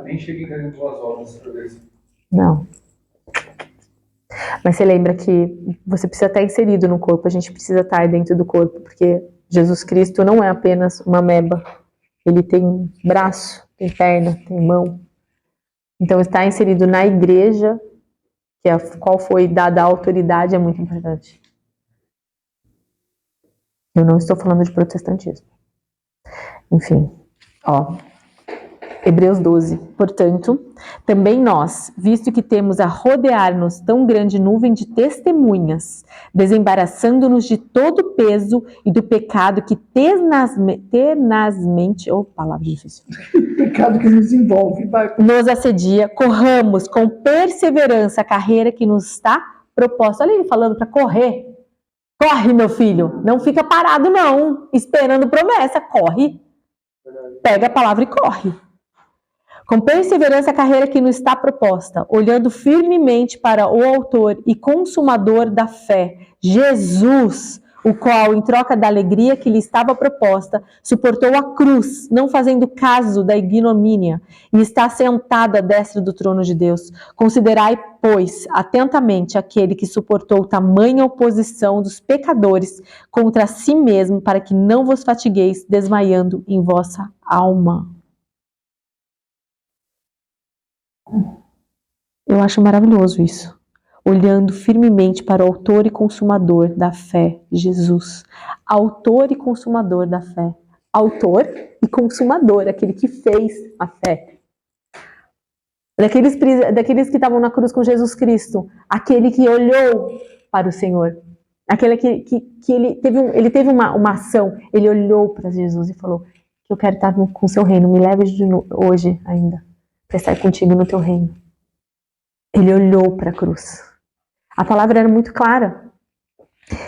Nem chega em grande boas obras para ver se... Não. Mas você lembra que você precisa estar inserido no corpo, a gente precisa estar dentro do corpo, porque Jesus Cristo não é apenas uma ameba. Ele tem braço, tem perna, tem mão. Então, estar inserido na igreja, que é a qual foi dada a autoridade, é muito importante. Eu não estou falando de protestantismo. Enfim, Hebreus 12. Portanto, também nós, visto que temos a rodear-nos tão grande nuvem de testemunhas, desembaraçando-nos de todo o peso e do pecado que tenazmente, palavra difícil, Pecado que nos envolve. nos assedia, corramos com perseverança a carreira que nos está proposta. Olha ele falando para correr. Corre, meu filho, não fica parado não, esperando promessa, corre. Pega a palavra e corre. Com perseverança a carreira que nos está proposta, olhando firmemente para o autor e consumador da fé, Jesus, o qual, em troca da alegria que lhe estava proposta, suportou a cruz, não fazendo caso da ignomínia, e está sentado à destra do trono de Deus. Considerai, pois, atentamente aquele que suportou tamanha oposição dos pecadores contra si mesmo, para que não vos fatigueis desmaiando em vossa alma. Eu acho maravilhoso isso. Olhando firmemente para o autor e consumador da fé, Jesus. Autor e consumador da fé. Autor e consumador, aquele que fez a fé. Daqueles que estavam na cruz com Jesus Cristo. Aquele que olhou para o Senhor. Aquele que ele teve uma ação. Ele olhou para Jesus e falou: que eu quero estar com o seu reino. Me leve hoje ainda. Para estar contigo no teu reino. Ele olhou para a cruz. A palavra era muito clara.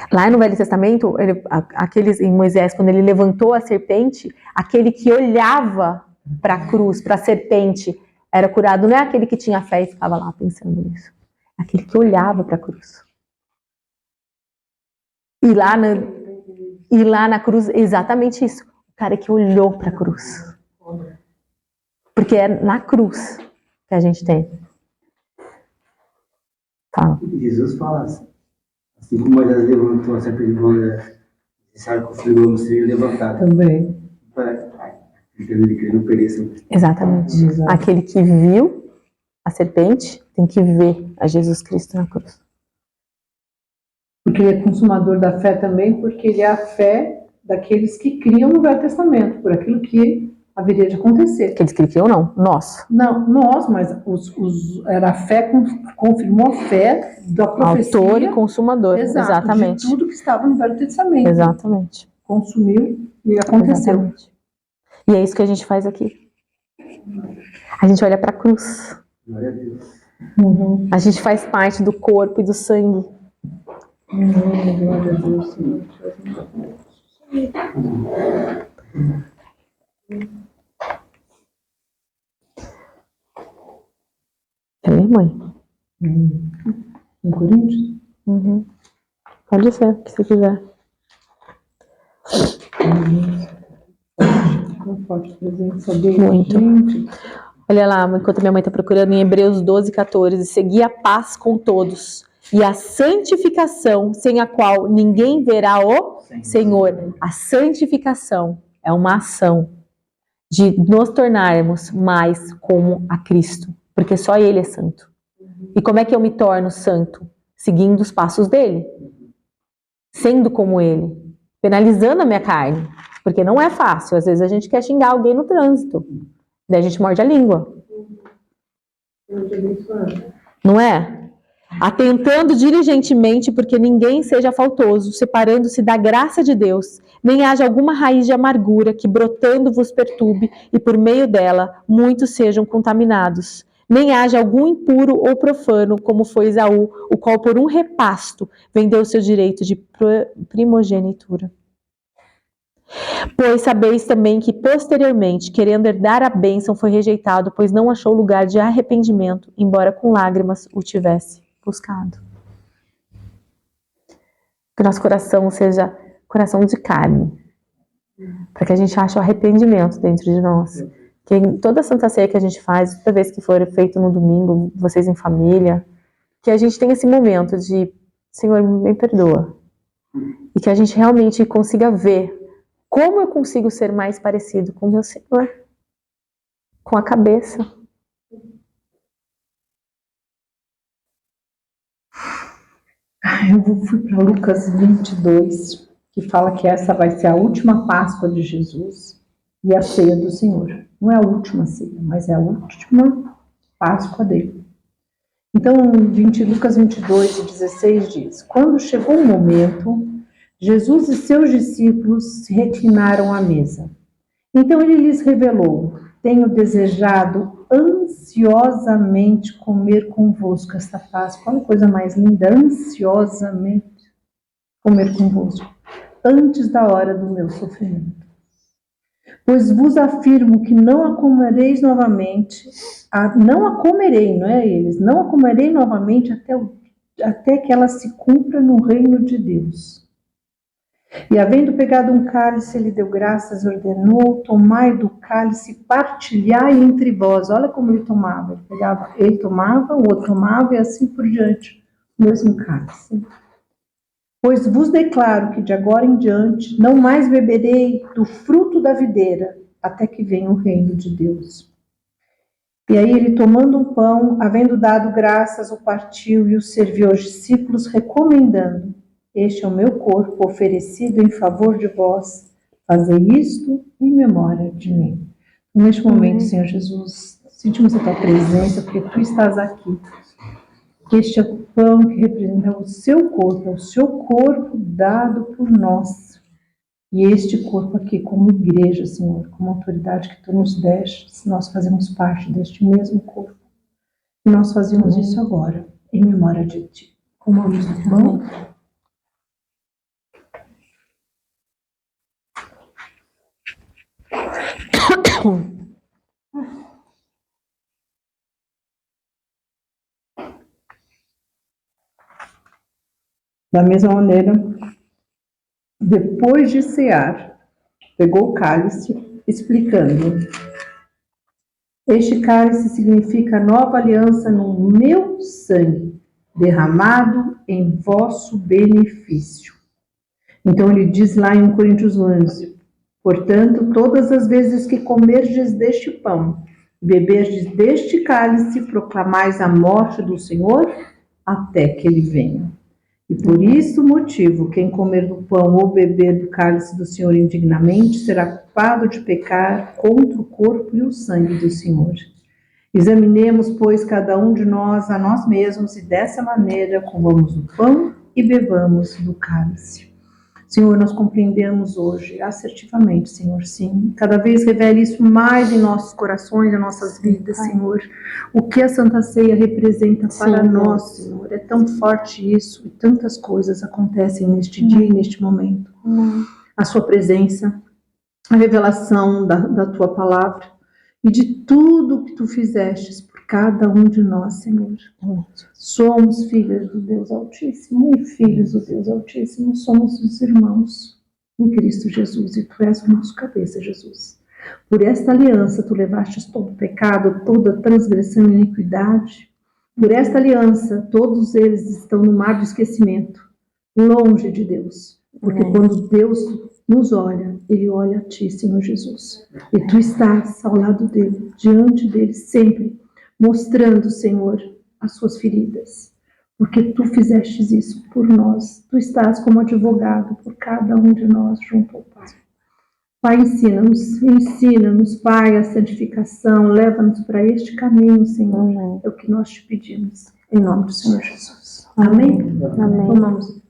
Lá no Velho Testamento, em Moisés, quando ele levantou a serpente, aquele que olhava para a cruz, para a serpente, era curado. Não é aquele que tinha fé e ficava lá pensando nisso. É aquele que olhava para a cruz. E lá na cruz, exatamente isso. O cara que olhou para a cruz. Porque é na cruz que a gente tem. Fala. Jesus fala assim como Moisés levantou a serpente de bronze, sabe que o filho do homem seja levantado. Também. Entendendo que ele não pereça. Exatamente. Exato. Aquele que viu a serpente tem que ver a Jesus Cristo na cruz. Porque ele é consumador da fé também, porque ele é a fé daqueles que criam no Velho Testamento, por aquilo que haveria de acontecer. Aqueles que criam, não. Nós. Não, nós, mas era a fé, confirmou a fé da profecia. Autor e consumador. Exato, Exatamente. de tudo que estava no Velho Testamento. Exatamente. Consumiu e aconteceu. Exatamente. E é isso que a gente faz aqui. A gente olha para a cruz. Glória a Deus. Uhum. A gente faz parte do corpo e do sangue. Glória a Deus, Senhor. Quer ler, mãe? Em Coríntios? Uhum. Pode ser, o que você quiser. Uma forte presença dele. Muito. Gente, Olha lá, enquanto minha mãe está procurando em Hebreus 12, 14. Segui a paz com todos e a santificação, sem a qual ninguém verá o Senhor. A santificação é uma ação de nos tornarmos mais como a Cristo, porque só Ele é santo. E como é que eu me torno santo? Seguindo os passos dele, sendo como Ele, penalizando a minha carne, porque não é fácil. Às vezes a gente quer xingar alguém no trânsito, daí a gente morde a língua. Não é? Atentando diligentemente porque ninguém seja faltoso, separando-se da graça de Deus, nem haja alguma raiz de amargura que brotando vos perturbe e por meio dela muitos sejam contaminados. Nem haja algum impuro ou profano, como foi Esaú, o qual por um repasto vendeu seu direito de primogenitura. Pois sabeis também que posteriormente, querendo herdar a bênção, foi rejeitado, pois não achou lugar de arrependimento, embora com lágrimas o tivesse buscado. Que nosso coração seja coração de carne, para que a gente ache o arrependimento dentro de nós. Que em toda a Santa Ceia que a gente faz, toda vez que for feito no domingo, vocês em família, que a gente tenha esse momento de, Senhor, me perdoa. E que a gente realmente consiga ver como eu consigo ser mais parecido com o meu Senhor? Com a cabeça. eu fui para Lucas 22, que fala que essa vai ser a última Páscoa de Jesus e a ceia do Senhor. Não é a última ceia, mas é a última Páscoa dele. Então, Lucas 22, 16 diz: Quando chegou o momento, Jesus e seus discípulos se reclinaram à mesa. Então ele lhes revelou: Tenho desejado ansiosamente comer convosco esta Páscoa. Olha que coisa mais linda, ansiosamente comer convosco, antes da hora do meu sofrimento. Pois vos afirmo que não a comereis novamente, não a comerei, não é eles, não a comerei novamente até que ela se cumpra no reino de Deus. E havendo pegado um cálice, ele deu graças e ordenou: tomai do cálice, partilhai entre vós. Olha como ele tomava. Ele tomava, o outro tomava e assim por diante, o mesmo cálice. Pois vos declaro que de agora em diante não mais beberei do fruto da videira, até que venha o reino de Deus. E aí ele, tomando um pão, havendo dado graças, o partiu e o serviu aos discípulos, recomendando: Este é o meu corpo oferecido em favor de vós. Fazei isto em memória de mim. Neste momento, Senhor Jesus, sentimos a tua presença, porque tu estás aqui. Este é o pão que representa o seu corpo dado por nós. E este corpo aqui, como igreja, Senhor, como autoridade que tu nos deste, nós fazemos parte deste mesmo corpo. E nós fazemos isso agora, em memória de ti. Comamos o pão. Da mesma maneira, depois de cear, pegou o cálice, explicando: Este cálice significa a nova aliança no meu sangue, derramado em vosso benefício. Então ele diz lá em Coríntios 11: Portanto, todas as vezes que comerdes deste pão, beberdes deste cálice, proclamais a morte do Senhor até que ele venha. E por isso motivo, quem comer do pão ou beber do cálice do Senhor indignamente será culpado de pecar contra o corpo e o sangue do Senhor. Examinemos, pois, cada um de nós a nós mesmos, e dessa maneira comamos do pão e bebamos do cálice. Senhor, nós compreendemos hoje, assertivamente, Senhor, sim. Cada vez revele isso mais em nossos corações, em nossas vidas, Senhor. O que a Santa Ceia representa para nós, Senhor. É tão forte isso, e tantas coisas acontecem neste dia e neste momento. A sua presença, a revelação da tua palavra e de tudo que tu fizestes por cada um de nós, Senhor. Somos filhas do Deus Altíssimo e filhos do Deus Altíssimo. Somos os irmãos em Cristo Jesus e tu és o nosso cabeça, Jesus. Por esta aliança tu levastes todo pecado, toda transgressão e iniquidade. Por esta aliança todos eles estão no mar do esquecimento, longe de Deus. Porque quando Deus nos olha, Ele olha a ti, Senhor Jesus. E tu estás ao lado dele, diante dele, sempre, mostrando, Senhor, as suas feridas. Porque tu fizestes isso por nós. Tu estás como advogado por cada um de nós junto ao Pai. Pai, ensina-nos, Pai, a santificação, leva-nos para este caminho, Senhor. É o que nós te pedimos, em nome do Senhor Jesus. Amém? Amém. Vamos.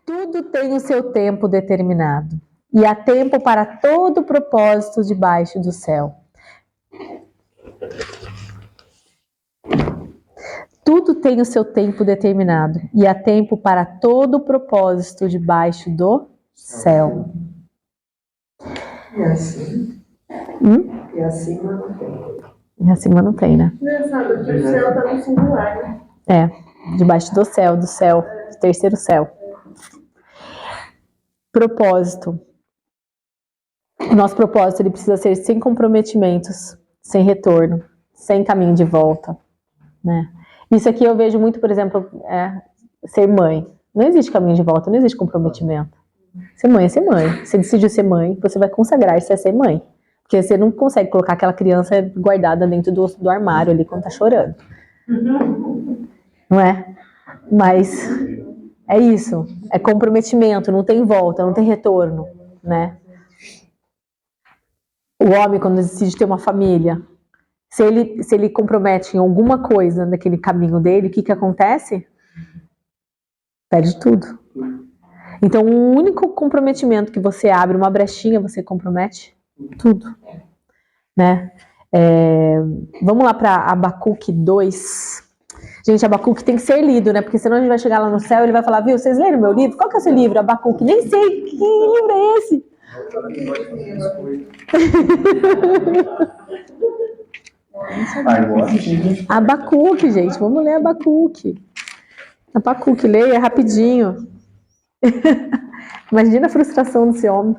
Tudo tem o seu tempo determinado, e há tempo para todo propósito debaixo do céu. Tudo tem o seu tempo determinado, e há tempo para todo propósito debaixo do céu. E assim? E acima não tem. E acima não tem, né? Engraçado, aqui o céu tá no singular, né? É, debaixo do céu, do terceiro céu. Propósito. O nosso propósito ele precisa ser sem comprometimentos, sem retorno, sem caminho de volta, né? Isso aqui eu vejo muito, por exemplo, ser mãe. Não existe caminho de volta, não existe comprometimento. Ser mãe é ser mãe. Você decidiu ser mãe, você vai consagrar-se a ser mãe. Porque você não consegue colocar aquela criança guardada dentro do armário ali quando tá chorando. Não é? Mas é isso. É comprometimento, não tem volta, não tem retorno, né? O homem, quando decide ter uma família, se ele compromete em alguma coisa naquele caminho dele, o que acontece? Perde tudo. Então, o único comprometimento que você abre, uma brechinha, você compromete tudo, né? Vamos lá para Abacuque 2. Gente, Abacuque tem que ser lido, né? Porque senão a gente vai chegar lá no céu e ele vai falar, viu, vocês leram meu livro? Qual que é o seu livro, Abacuque? Nem sei, que livro é esse? Abacuque, gente, vamos ler Abacuque. Abacuque, leia rapidinho. Imagina a frustração desse homem.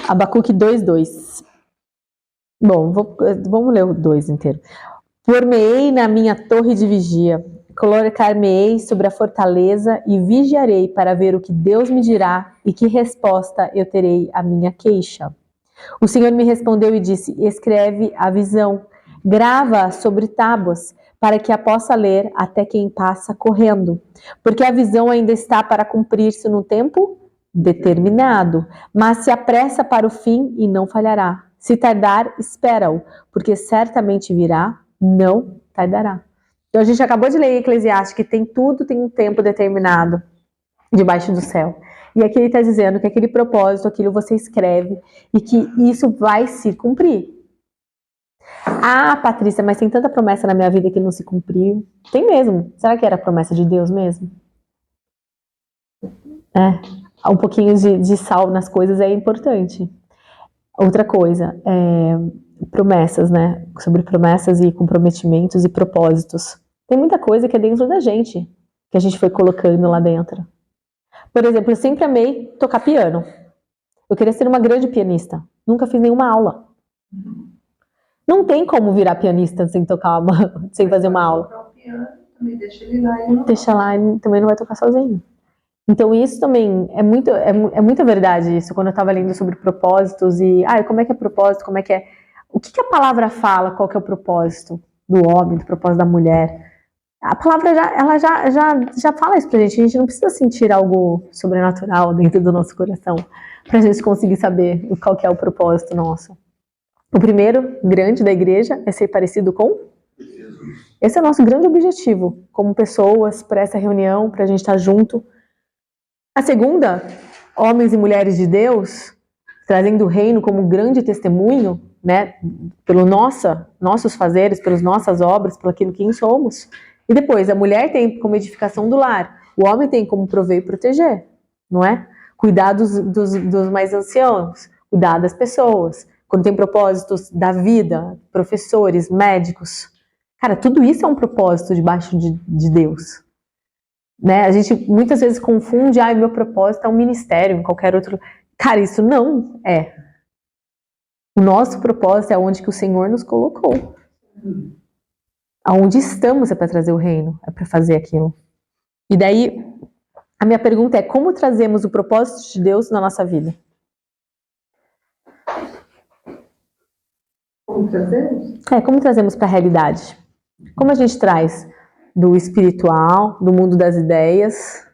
Abacuque 2:2. Bom, vamos ler o 2 inteiro. Por-me-ei na minha torre de vigia, colocar-me-ei sobre a fortaleza e vigiarei para ver o que Deus me dirá e que resposta eu terei à minha queixa. O Senhor me respondeu e disse, escreve a visão, grava sobre tábuas, para que a possa ler até quem passa correndo, porque a visão ainda está para cumprir-se no tempo determinado, mas se apressa para o fim e não falhará. Se tardar, espera-o, porque certamente virá, não tardará. Então a gente acabou de ler em Eclesiastes que tudo tem um tempo determinado debaixo do céu. E aqui ele está dizendo que aquele propósito, aquilo você escreve e que isso vai se cumprir. Ah, Patrícia, mas tem tanta promessa na minha vida que não se cumpriu. Tem mesmo. Será que era promessa de Deus mesmo? Um pouquinho de sal nas coisas é importante. Outra coisa, promessas, né? Sobre promessas e comprometimentos e propósitos. Tem muita coisa que é dentro da gente, que a gente foi colocando lá dentro. Por exemplo, eu sempre amei tocar piano. Eu queria ser uma grande pianista. Nunca fiz nenhuma aula. Não tem como virar pianista sem fazer uma aula. Deixa lá, ele também não vai tocar sozinho. Então isso também é muita verdade isso, quando eu estava lendo sobre propósitos e como é que é propósito, como é que é... O que a palavra fala, qual que é o propósito do homem, do propósito da mulher? A palavra já fala isso pra gente, a gente não precisa sentir algo sobrenatural dentro do nosso coração pra gente conseguir saber qual que é o propósito nosso. O primeiro, grande da igreja, é ser parecido com Jesus. Esse é o nosso grande objetivo, como pessoas, para essa reunião, para a gente estar junto. A segunda, homens e mulheres de Deus, trazendo o reino como grande testemunho, né, pelo nossos fazeres, pelas nossas obras, pelo aquilo que somos. E depois, a mulher tem como edificação do lar, o homem tem como prover e proteger, não é? Cuidar dos mais anciãos, cuidar das pessoas, quando tem propósitos da vida, professores, médicos. Cara, tudo isso é um propósito debaixo de Deus. Né? A gente muitas vezes confunde, meu propósito é um ministério, em qualquer outro. Cara, isso não é. O nosso propósito é onde que o Senhor nos colocou. Aonde estamos é para trazer o reino, é para fazer aquilo. E daí, a minha pergunta é, como trazemos o propósito de Deus na nossa vida? Como trazemos? Como trazemos para a realidade? Como a gente traz do espiritual, do mundo das ideias?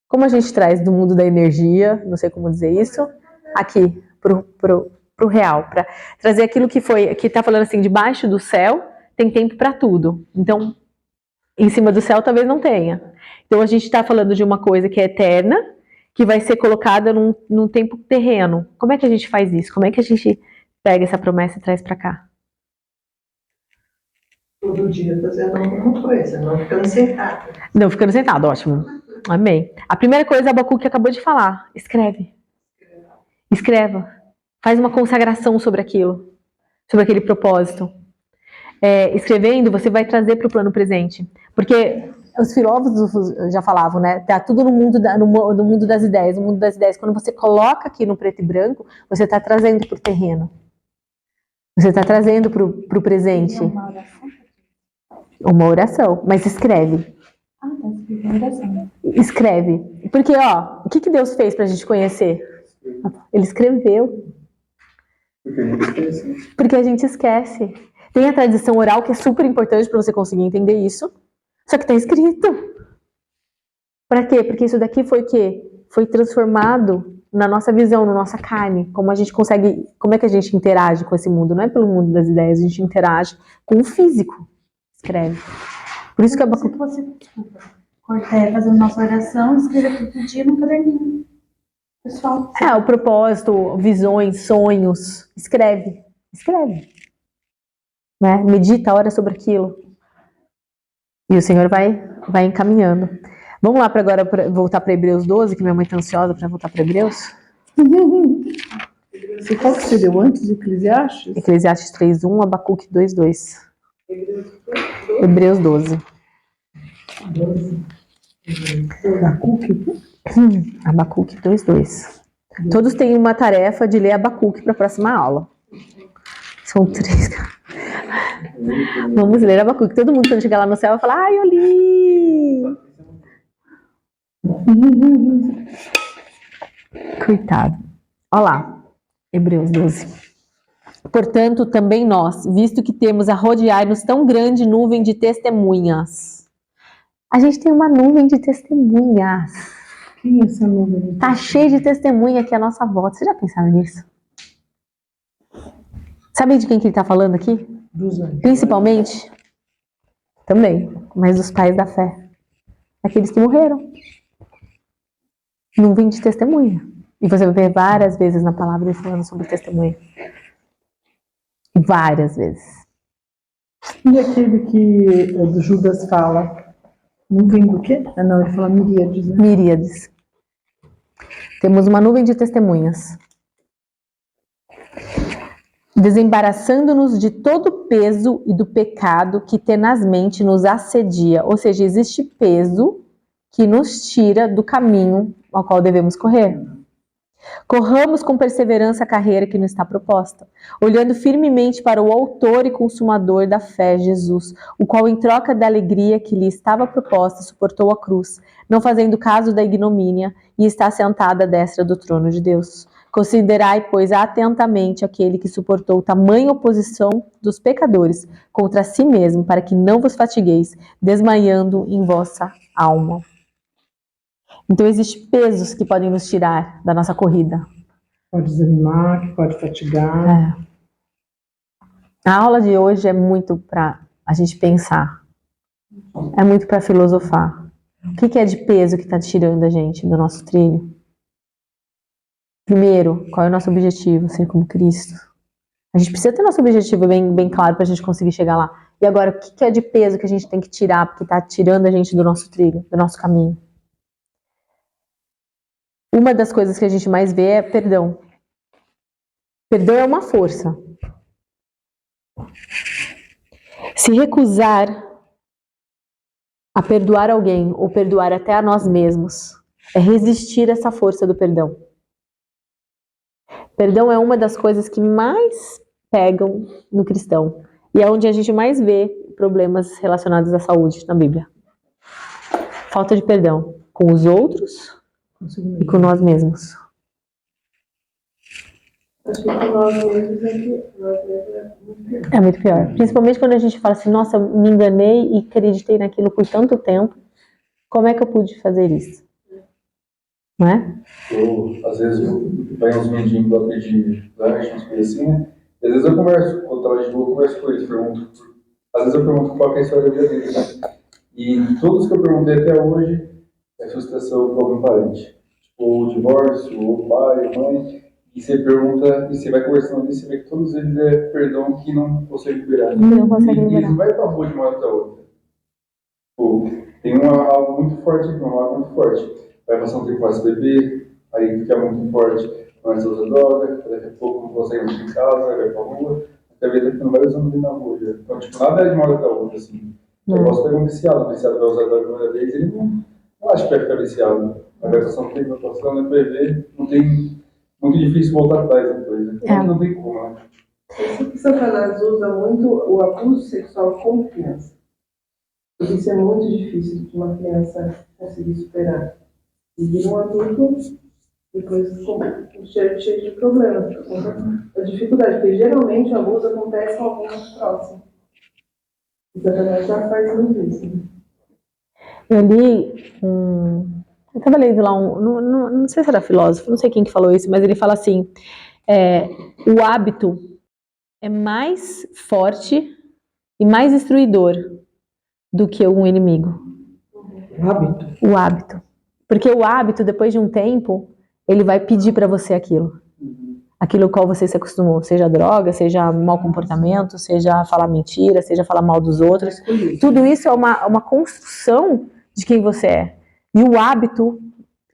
Como a gente traz do mundo da energia, não sei como dizer isso, aqui, pro real, para trazer aquilo que está falando assim, debaixo do céu tem tempo para tudo. Então, em cima do céu talvez não tenha. Então a gente está falando de uma coisa que é eterna, que vai ser colocada num tempo terreno. Como é que a gente faz isso? Como é que a gente pega essa promessa e traz para cá? Todo dia fazendo alguma coisa, não ficando sentado. Não ficando sentado, ótimo. Amém. A primeira coisa, Abacuque acabou de falar. Escreve. Escreva. Faz uma consagração sobre aquilo. Sobre aquele propósito. Escrevendo, você vai trazer para o plano presente. Porque os filósofos já falavam, né? Tá tudo no mundo das ideias. No mundo das ideias, quando você coloca aqui no preto e branco, você está trazendo para o terreno. Você está trazendo para o presente. Uma oração. Mas escreve. Escreve. Porque, o que Deus fez pra gente conhecer? Ele escreveu. Porque a gente esquece. Tem a tradição oral que é super importante pra você conseguir entender isso. Só que tá escrito. Pra quê? Porque isso daqui foi o quê? Foi transformado na nossa visão, na nossa carne. Como a gente consegue... Como é que a gente interage com esse mundo? Não é pelo mundo das ideias, a gente interage com o físico. Escreve. Por isso que Abacuque... fazendo nossa oração, escreva todo dia no caderninho. Pessoal. O propósito, visões, sonhos. Escreve. Escreve. Né? Medita, ora sobre aquilo. E o Senhor vai encaminhando. Vamos lá agora voltar para Hebreus 12, que minha mãe está ansiosa para voltar para Hebreus. Qual que você deu antes de Eclesiastes? Eclesiastes 3:1, Abacuque 2:2. Hebreus 12. Abacuque 2:2. Todos têm uma tarefa de ler Abacuque para a próxima aula. São 3. Vamos ler Abacuque. Todo mundo, quando chegar lá no céu, vai falar: eu li! Coitado. Olha lá, Hebreus 12. Portanto, também nós, visto que temos a rodear-nos tão grande nuvem de testemunhas. A gente tem uma nuvem de testemunhas. Quem é essa nuvem? Tá cheio de testemunha aqui à nossa volta. Vocês já pensaram nisso? Sabe de quem que ele está falando aqui? Dos anjos. Principalmente, também, mas dos pais da fé. Aqueles que morreram. Nuvem de testemunha. E você vai ver várias vezes na palavra ele falando sobre testemunha. Várias vezes. E aquele que Judas fala, nuvem do quê? Não, ele fala miríades, né? Miríades. Temos uma nuvem de testemunhas. Desembaraçando-nos de todo o peso e do pecado que tenazmente nos assedia. Ou seja, existe peso que nos tira do caminho ao qual devemos correr. Corramos com perseverança a carreira que nos está proposta, olhando firmemente para o autor e consumador da fé, Jesus, o qual, em troca da alegria que lhe estava proposta, suportou a cruz, não fazendo caso da ignomínia, e está sentado à destra do trono de Deus. Considerai, pois, atentamente aquele que suportou tamanha oposição dos pecadores contra si mesmo, para que não vos fatigueis, desmaiando em vossa alma. Então, existem pesos que podem nos tirar da nossa corrida. Pode desanimar, que pode fatigar. A aula de hoje é muito para a gente pensar É muito para filosofar. O que é de peso que está tirando a gente do nosso trilho? Primeiro, qual é o nosso objetivo, ser como Cristo? A gente precisa ter nosso objetivo bem claro para a gente conseguir chegar lá. E agora, o que é de peso que a gente tem que tirar, porque está tirando a gente do nosso trilho, do nosso caminho? Uma das coisas que a gente mais vê é perdão. Perdão é uma força. Se recusar a perdoar alguém ou perdoar até a nós mesmos é resistir a essa força do perdão. Perdão é uma das coisas que mais pegam no cristão. E é onde a gente mais vê problemas relacionados à saúde na Bíblia. Falta de perdão com os outros e com nós mesmos. Acho que com nós mesmos é muito pior. É muito pior. Principalmente quando a gente fala assim, nossa, me enganei e acreditei naquilo por tanto tempo. Como é que eu pude fazer isso? Não é? Às vezes, vai uns mendinhos lá pedir lanche, umas coisas assim, né? E às vezes eu converso, quando eu tava de boa, eu converso com eles, às vezes eu pergunto qual que é a história da vida deles, né? E todos que eu perguntei até hoje é frustração com algum parente. Tipo, ou divórcio, ou pai, ou mãe. E você pergunta, e você vai conversando e você vê que todos eles é perdão que não consegue liberar. Não consegue E eles liberar. não vai pra rua de uma hora pra outra. Pô, tem algo muito forte aqui, uma algo muito forte. Vai passar um tempo mais beber, aí fica muito forte, começa a usar droga, daqui a pouco não consegue mais em casa, vai pra rua, até ver que não vai usando na rua já. Então, tipo, nada é de uma hora pra outra, assim. Eu posso pegar um viciado, o viciado vai usar droga a primeira vez, ele não acha que vai ficar viciado. Aí vai passar um tempo, vai passando, vai ver, não tem, muito difícil voltar atrás depois, né? Não tem como, né? Satanás usa muito o abuso sexual com criança. Porque isso é muito difícil de uma criança conseguir superar. E vira um adulto depois cheio de problemas por conta da dificuldade. Porque geralmente o abuso acontece com alguém muito próximo. E Satanás já faz muito isso. Né? Eu li eu estava lendo lá não sei se era filósofo, não sei quem que falou isso, mas ele fala assim, o hábito é mais forte e mais destruidor do que um inimigo. O hábito. Porque o hábito, depois de um tempo, ele vai pedir para você aquilo. Aquilo ao qual você se acostumou, seja droga, seja mau comportamento, seja falar mentira, seja falar mal dos outros. Tudo isso é uma construção de quem você é. E o hábito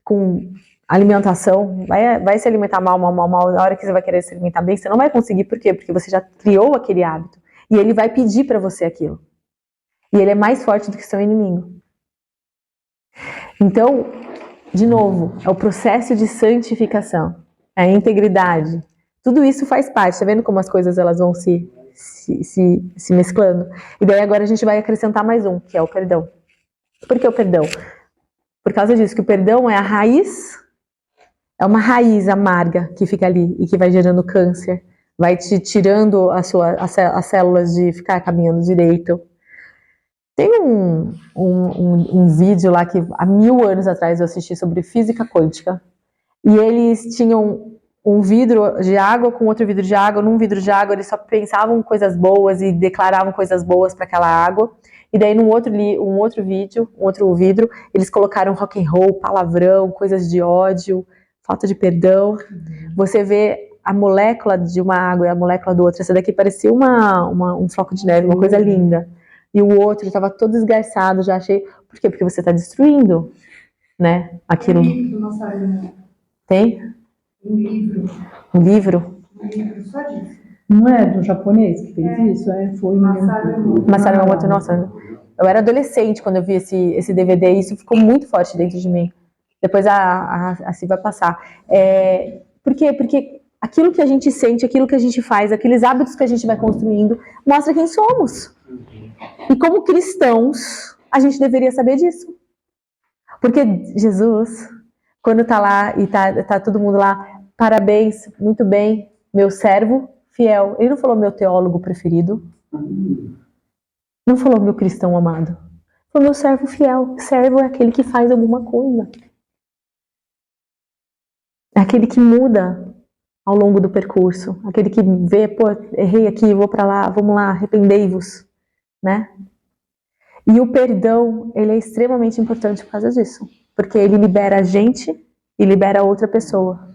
com alimentação, vai se alimentar mal, na hora que você vai querer se alimentar bem, você não vai conseguir. Por quê? Porque você já criou aquele hábito. E ele vai pedir para você aquilo. E ele é mais forte do que seu inimigo. Então, de novo, é o processo de santificação. É a integridade. Tudo isso faz parte. Tá vendo como as coisas elas vão se mesclando? E daí agora a gente vai acrescentar mais um, que é o perdão. Por que o perdão? Por causa disso, que o perdão é a raiz, é uma raiz amarga que fica ali e que vai gerando câncer, vai te tirando as células de ficar caminhando direito. Tem um vídeo lá que há 1000 anos atrás eu assisti sobre física quântica. E eles tinham um vidro de água com outro vidro de água. Num vidro de água eles só pensavam coisas boas e declaravam coisas boas para aquela água. E daí num outro vidro, eles colocaram rock and roll, palavrão, coisas de ódio, falta de perdão. Você vê a molécula de uma água e a molécula do outro. Essa daqui parecia um floco de neve, uma coisa linda. E o outro estava todo esgarçado, já achei. Por quê? Porque você está destruindo, né? Aquilo. Tem? Um livro. Um livro? Um livro só disso. Não é do japonês que fez isso? Foi Masaru Emoto. Nossa, eu era adolescente quando eu vi esse DVD e isso ficou muito forte dentro de mim. Depois a Si vai passar. Por quê? Porque aquilo que a gente sente, aquilo que a gente faz, aqueles hábitos que a gente vai construindo, mostra quem somos. E como cristãos, a gente deveria saber disso. Porque Jesus, quando tá lá e tá todo mundo lá, parabéns, muito bem, meu servo fiel. Ele não falou meu teólogo preferido. Não falou meu cristão amado. Falou meu servo fiel. Servo é aquele que faz alguma coisa. É aquele que muda ao longo do percurso. Aquele que vê, pô, errei aqui, vou pra lá, vamos lá, arrependei-vos. Né? E o perdão, ele é extremamente importante por causa disso. Porque ele libera a gente e libera a outra pessoa.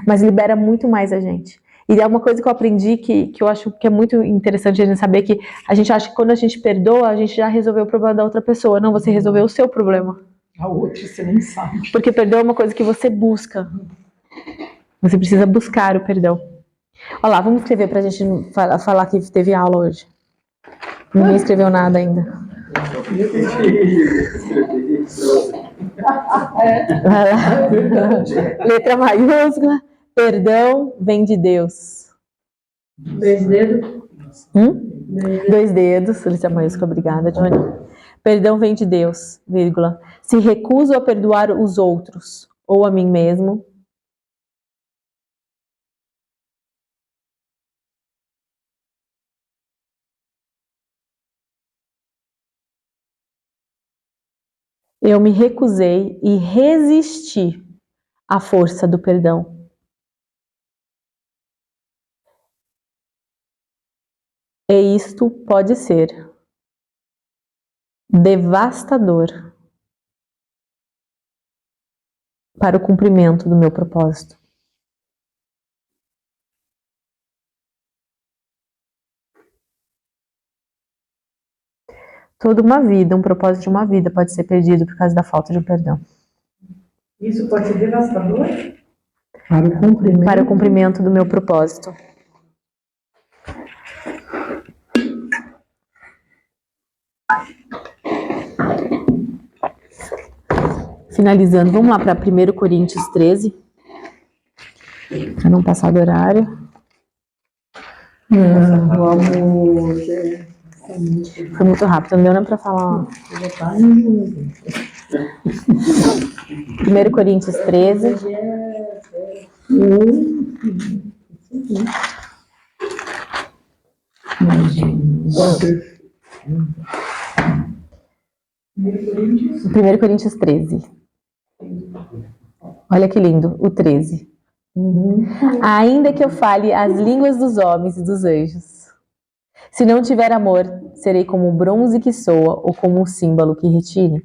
Mas libera muito mais a gente. E é uma coisa que eu aprendi que eu acho que é muito interessante a gente saber, que a gente acha que quando a gente perdoa, a gente já resolveu o problema da outra pessoa. Não, você resolveu o seu problema. A outra você nem sabe. Porque perdão é uma coisa que você busca. Você precisa buscar o perdão. Olha lá, vamos escrever pra gente falar que teve aula hoje. Ninguém escreveu nada ainda. Vai lá. Letra maiúscula. Perdão vem de Deus. 2 dedos. 2 dedos. Letra maiúscula, obrigada, Johnny. Perdão vem de Deus, vírgula. Se recuso a perdoar os outros ou a mim mesmo, eu me recusei e resisti à força do perdão. E isto pode ser devastador para o cumprimento do meu propósito. Toda uma vida, um propósito de uma vida pode ser perdido por causa da falta de perdão. Isso pode ser devastador? Para o cumprimento do meu propósito. Finalizando, vamos lá para 1 Coríntios 13. Para não passar do horário. Foi muito rápido, não deu nem para falar. 1 Coríntios 13. Primeiro Coríntios 13. Olha que lindo, o 13. Ainda que eu fale as línguas dos homens e dos anjos, se não tiver amor, serei como o bronze que soa ou como um símbolo que retine.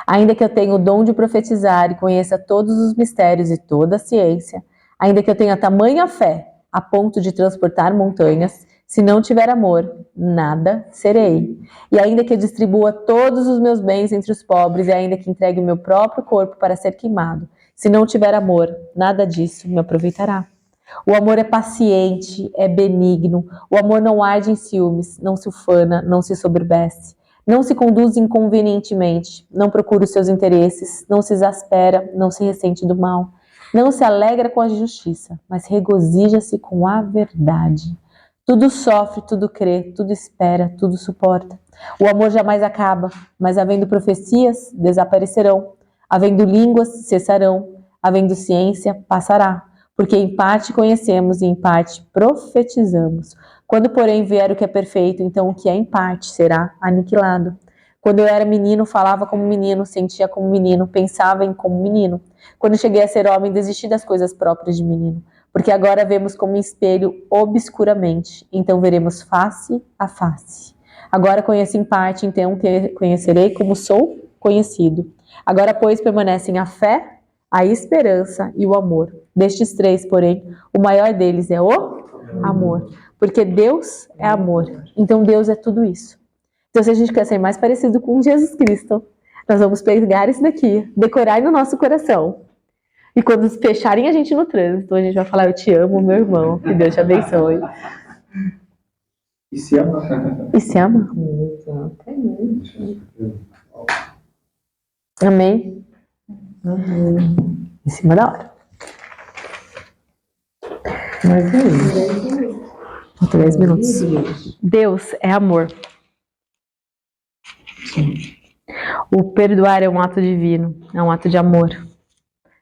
Ainda que eu tenha o dom de profetizar e conheça todos os mistérios e toda a ciência, ainda que eu tenha tamanha fé a ponto de transportar montanhas, se não tiver amor, nada serei. E ainda que eu distribua todos os meus bens entre os pobres, e ainda que entregue o meu próprio corpo para ser queimado, se não tiver amor, nada disso me aproveitará. O amor é paciente, é benigno. O amor não arde em ciúmes, não se ufana, não se soberbece, não se conduz inconvenientemente, não procura os seus interesses, não se exaspera, não se ressente do mal, não se alegra com a justiça, mas regozija-se com a verdade. Tudo sofre, tudo crê, tudo espera, tudo suporta. O amor jamais acaba, mas havendo profecias, desaparecerão. Havendo línguas, cessarão. Havendo ciência, passará. Porque em parte conhecemos e em parte profetizamos. Quando, porém, vier o que é perfeito, então o que é em parte será aniquilado. Quando eu era menino, falava como menino, sentia como menino, pensava em como menino. Quando cheguei a ser homem, desisti das coisas próprias de menino. Porque agora vemos como em espelho obscuramente, então veremos face a face. Agora conheço em parte, então conhecerei como sou conhecido. Agora, pois, permanecem a fé, a esperança e o amor. Destes 3, porém, o maior deles é o amor. Porque Deus é amor. Então Deus é tudo isso. Então, se a gente quer ser mais parecido com Jesus Cristo, nós vamos pegar isso daqui, decorar no nosso coração. E quando fecharem a gente no trânsito, a gente vai falar: eu te amo, meu irmão, que Deus te abençoe. E se ama? E se ama? Exatamente. Amém? Em cima da hora. Faltam 10 minutos. Deus é amor. O perdoar é um ato divino, é um ato de amor.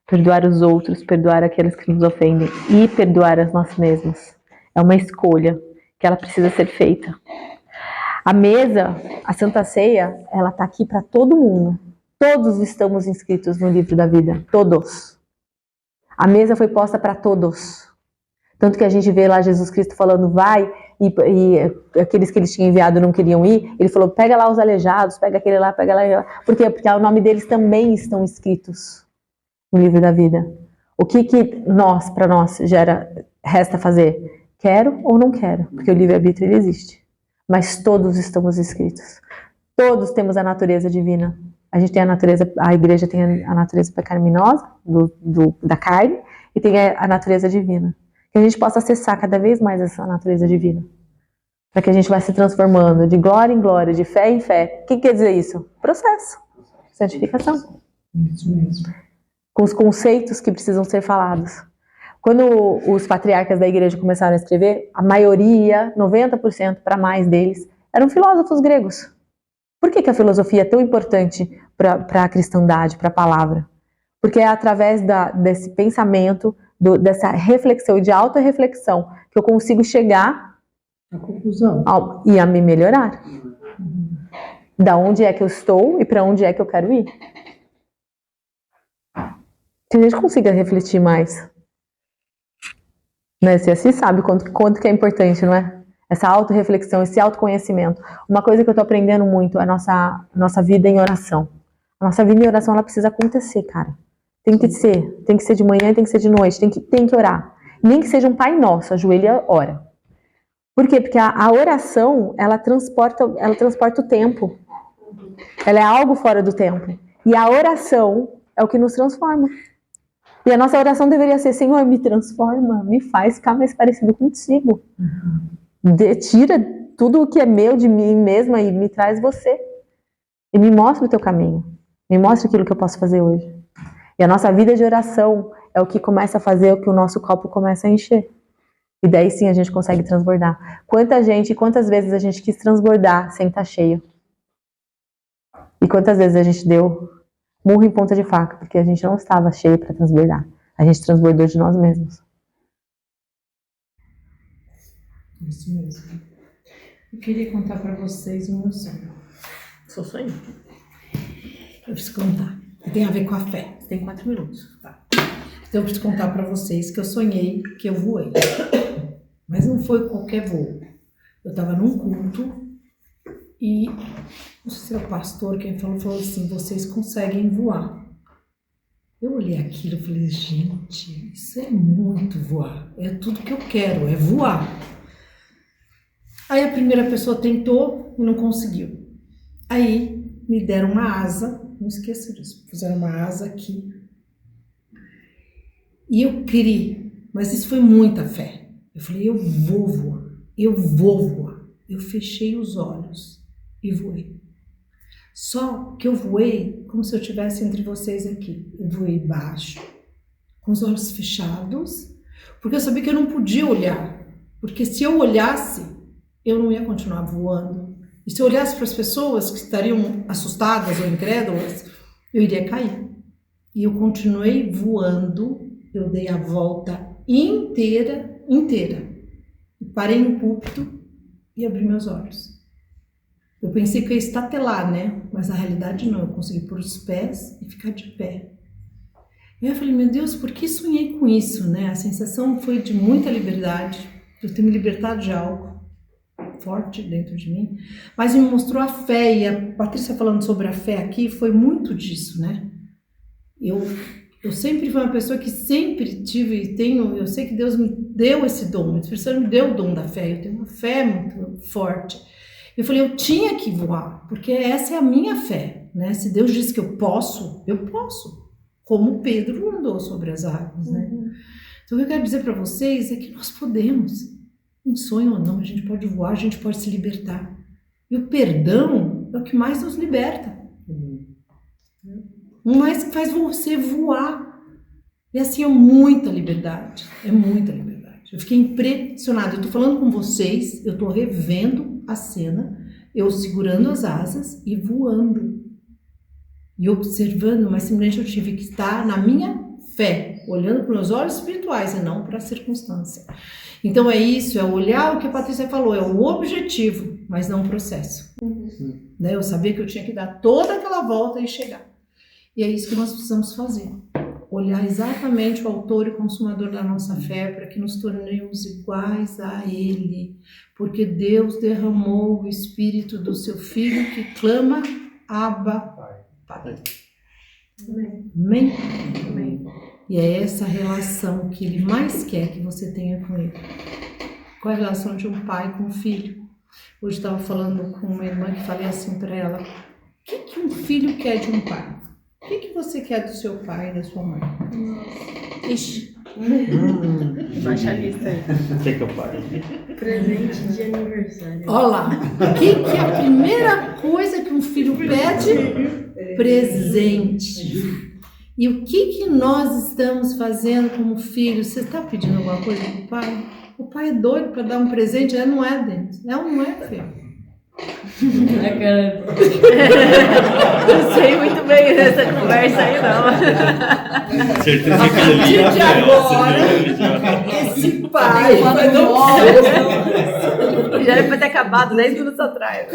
Perdoar os outros, perdoar aqueles que nos ofendem e perdoar a nós mesmos. É uma escolha que ela precisa ser feita. A mesa, a Santa Ceia, ela está aqui para todo mundo. Todos estamos inscritos no livro da vida, todos. A mesa foi posta para todos. Tanto que a gente vê lá Jesus Cristo falando: vai, e aqueles que ele tinha enviado não queriam ir, ele falou, pega lá os aleijados, pega aquele lá, pega lá. Por quê? Porque o nome deles também estão escritos no livro da vida. O que para nós, resta fazer? Quero ou não quero? Porque o livre-arbítrio ele existe. Mas todos estamos escritos. Todos temos a natureza divina. A gente tem a igreja tem a natureza pecaminosa, da carne, e tem a natureza divina. Que a gente possa acessar cada vez mais essa natureza divina. Para que a gente vá se transformando de glória em glória, de fé em fé. O que quer dizer isso? Processo. Santificação. Isso mesmo. Com os conceitos que precisam ser falados. Quando os patriarcas da igreja começaram a escrever, a maioria, 90% para mais deles, eram filósofos gregos. Por que a filosofia é tão importante para a cristandade, para a palavra? Porque é através desse pensamento, dessa reflexão e de auto-reflexão que eu consigo chegar A conclusão. e a me melhorar. Da onde é que eu estou e para onde é que eu quero ir. Que a gente consiga refletir mais. Né? Você assim sabe quanto que é importante, não é? Essa auto-reflexão, esse autoconhecimento. Uma coisa que eu tô aprendendo muito é a nossa vida em oração. A nossa vida em oração, ela precisa acontecer, cara. Tem que ser de manhã e tem que ser de noite, tem que orar. Nem que seja um Pai Nosso, ajoelha, ora. Por quê? Porque a oração, ela transporta o tempo. Ela é algo fora do tempo. E a oração é o que nos transforma. E a nossa oração deveria ser, Senhor, me transforma, me faz ficar mais parecido contigo. Tira tudo o que é meu de mim mesma e me traz você. E me mostra o teu caminho. Me mostra aquilo que eu posso fazer hoje. E a nossa vida de oração é o que começa a fazer o que o nosso copo começa a encher. E daí sim a gente consegue transbordar. Quantas vezes a gente quis transbordar sem estar cheio? E quantas vezes a gente deu murro em ponta de faca, porque a gente não estava cheio para transbordar. A gente transbordou de nós mesmos. Isso mesmo. Eu queria contar para vocês o meu sonho. Seu sonho? Eu preciso contar. Tem a ver com a fé. Tem 4 minutos. Tá. Então eu preciso contar para vocês que eu sonhei que eu voei. Mas não foi qualquer voo. Eu estava num culto e não sei se era o pastor quem falou assim, vocês conseguem voar. Eu olhei aquilo e falei, gente, isso é muito voar. É tudo que eu quero, é voar. Aí a primeira pessoa tentou e não conseguiu. Aí me deram uma asa, não esqueça disso, fizeram uma asa aqui. E eu criei, mas isso foi muita fé. Eu falei, eu vou voar, eu vou voar. Eu fechei os olhos e voei. Só que eu voei como se eu estivesse entre vocês aqui. Eu voei baixo, com os olhos fechados, porque eu sabia que eu não podia olhar. Porque se eu olhasse, eu não ia continuar voando. E se eu olhasse para as pessoas que estariam assustadas ou incrédulas, eu iria cair. E eu continuei voando, eu dei a volta inteira. Parei no púlpito e abri meus olhos. Eu pensei que eu ia estatelar, né? Mas na realidade não, eu consegui pôr os pés e ficar de pé. E aí eu falei, meu Deus, por que sonhei com isso, né? A sensação foi de muita liberdade, de eu ter me libertado de algo forte dentro de mim, mas me mostrou a fé, e a Patrícia falando sobre a fé aqui, foi muito disso, né? Eu sempre fui uma pessoa que sempre tive e tenho, eu sei que Deus me deu esse dom, o Espírito Santo me deu o dom da fé, eu tenho uma fé muito forte. Eu falei, eu tinha que voar, porque essa é a minha fé, né? Se Deus diz que eu posso, como Pedro andou sobre as águas, né? Então o que eu quero dizer para vocês é que nós podemos, em sonho ou não, a gente pode voar, a gente pode se libertar. E o perdão é o que mais nos liberta. Mas faz você voar. E assim é muita liberdade. É muita liberdade. Eu fiquei impressionada. Eu tô falando com vocês, eu tô revendo a cena, eu segurando as asas e voando. E observando, mas simplesmente eu tive que estar na minha fé, olhando para os olhos espirituais e não para a circunstância. Então é isso, é olhar o que a Patrícia falou, é o objetivo, mas não o processo. Né? Eu sabia que eu tinha que dar toda aquela volta e chegar. E é isso que nós precisamos fazer. olhar exatamente o autor e consumador da nossa fé para que nos tornemos iguais a Ele, porque Deus derramou o Espírito do seu Filho que clama, Abba, Pai. Amém? Amém. E é essa relação que Ele mais quer que você tenha com Ele. Qual é a relação de um pai com um filho? Hoje estava falando com uma irmã que falei assim para ela: o que um filho quer de um pai? O que você quer do seu pai e da sua mãe? Ixi. Baixa a lista aí. O que eu paro? Presente de aniversário. Olha lá. O que é a primeira coisa que um filho pede? Presente. E o que nós estamos fazendo como filhos? Você está pedindo alguma coisa para o pai? O pai é doido para dar um presente, não é, Denis? Não é, filho. Não sei muito bem dessa conversa aí, não. Certeza A que ele partir ia de ver, agora, esse pai vai dar Já era pra ter acabado 10 minutos atrás.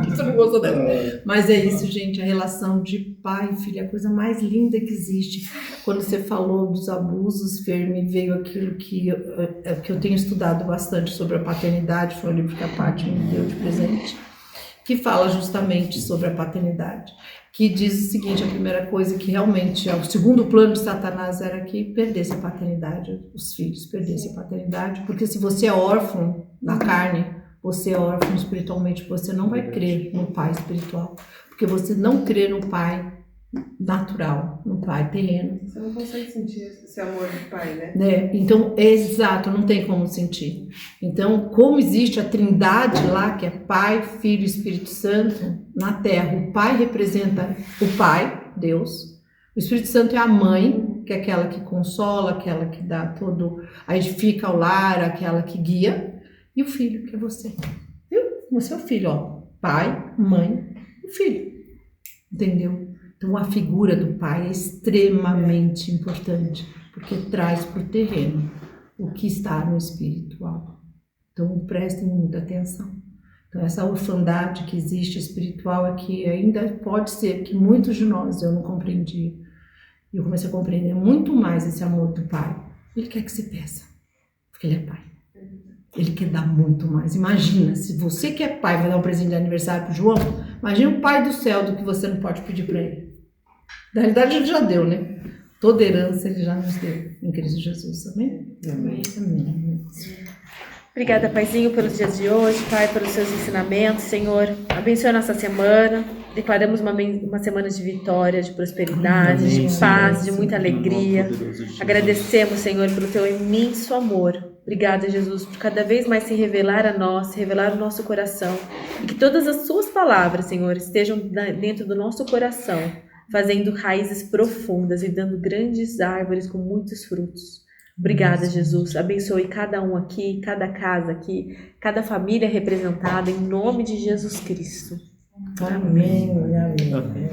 Você não gostou dela. Mas é isso, gente. A relação de pai e filho é a coisa mais linda que existe. Quando você falou dos abusos, Fer, me veio aquilo que eu tenho estudado bastante sobre a paternidade. Foi um livro que a Paty me deu de presente, que fala justamente sobre a paternidade. Que diz o seguinte: a primeira coisa que realmente, o segundo plano de Satanás era que perdesse a paternidade, os filhos perdessem a paternidade, porque se você é órfão na carne, você é órfão espiritualmente, você não vai crer no pai espiritual, porque você não crê no pai natural, no pai terreno. Você não consegue sentir esse amor do pai, né? Então, é exato, não tem como sentir. Então, como existe a trindade lá, que é Pai, Filho e Espírito Santo, na Terra, o Pai representa o Pai, Deus, o Espírito Santo é a mãe, que é aquela que consola, aquela que dá todo, edifica o lar, aquela que guia, e o Filho, que é você. Viu? Você é o Filho, ó. Pai, mãe e Filho. Entendeu? Então, a figura do pai é extremamente importante, porque traz para o terreno o que está no espiritual. Então, prestem muita atenção. Então, essa orfandade que existe espiritual é que ainda pode ser que muitos de nós, eu não compreendi, e eu comecei a compreender muito mais esse amor do pai. Ele quer que se peça, porque ele é pai. Ele quer dar muito mais. Imagina, se você que é pai vai dar um presente de aniversário para o João, imagina o pai do céu do que você não pode pedir para ele. Na realidade, ele já deu, né? Toda herança ele já nos deu em Cristo Jesus. Amém? Amém. Amém. Obrigada, Paizinho, pelos dias de hoje, Pai, pelos seus ensinamentos, Senhor. Abençoe a nossa semana. Declaramos uma semana de vitória, de prosperidade, Amém, de paz, Senhor. de muita Em nome alegria. poderoso de Jesus. Agradecemos, Senhor, pelo teu imenso amor. Obrigada, Jesus, por cada vez mais se revelar a nós, se revelar o nosso coração. E que todas as suas palavras, Senhor, estejam dentro do nosso coração, fazendo raízes profundas e dando grandes árvores com muitos frutos. Obrigada, Jesus. Abençoe cada um aqui, cada casa aqui, cada família representada, em nome de Jesus Cristo. Amém. Amém.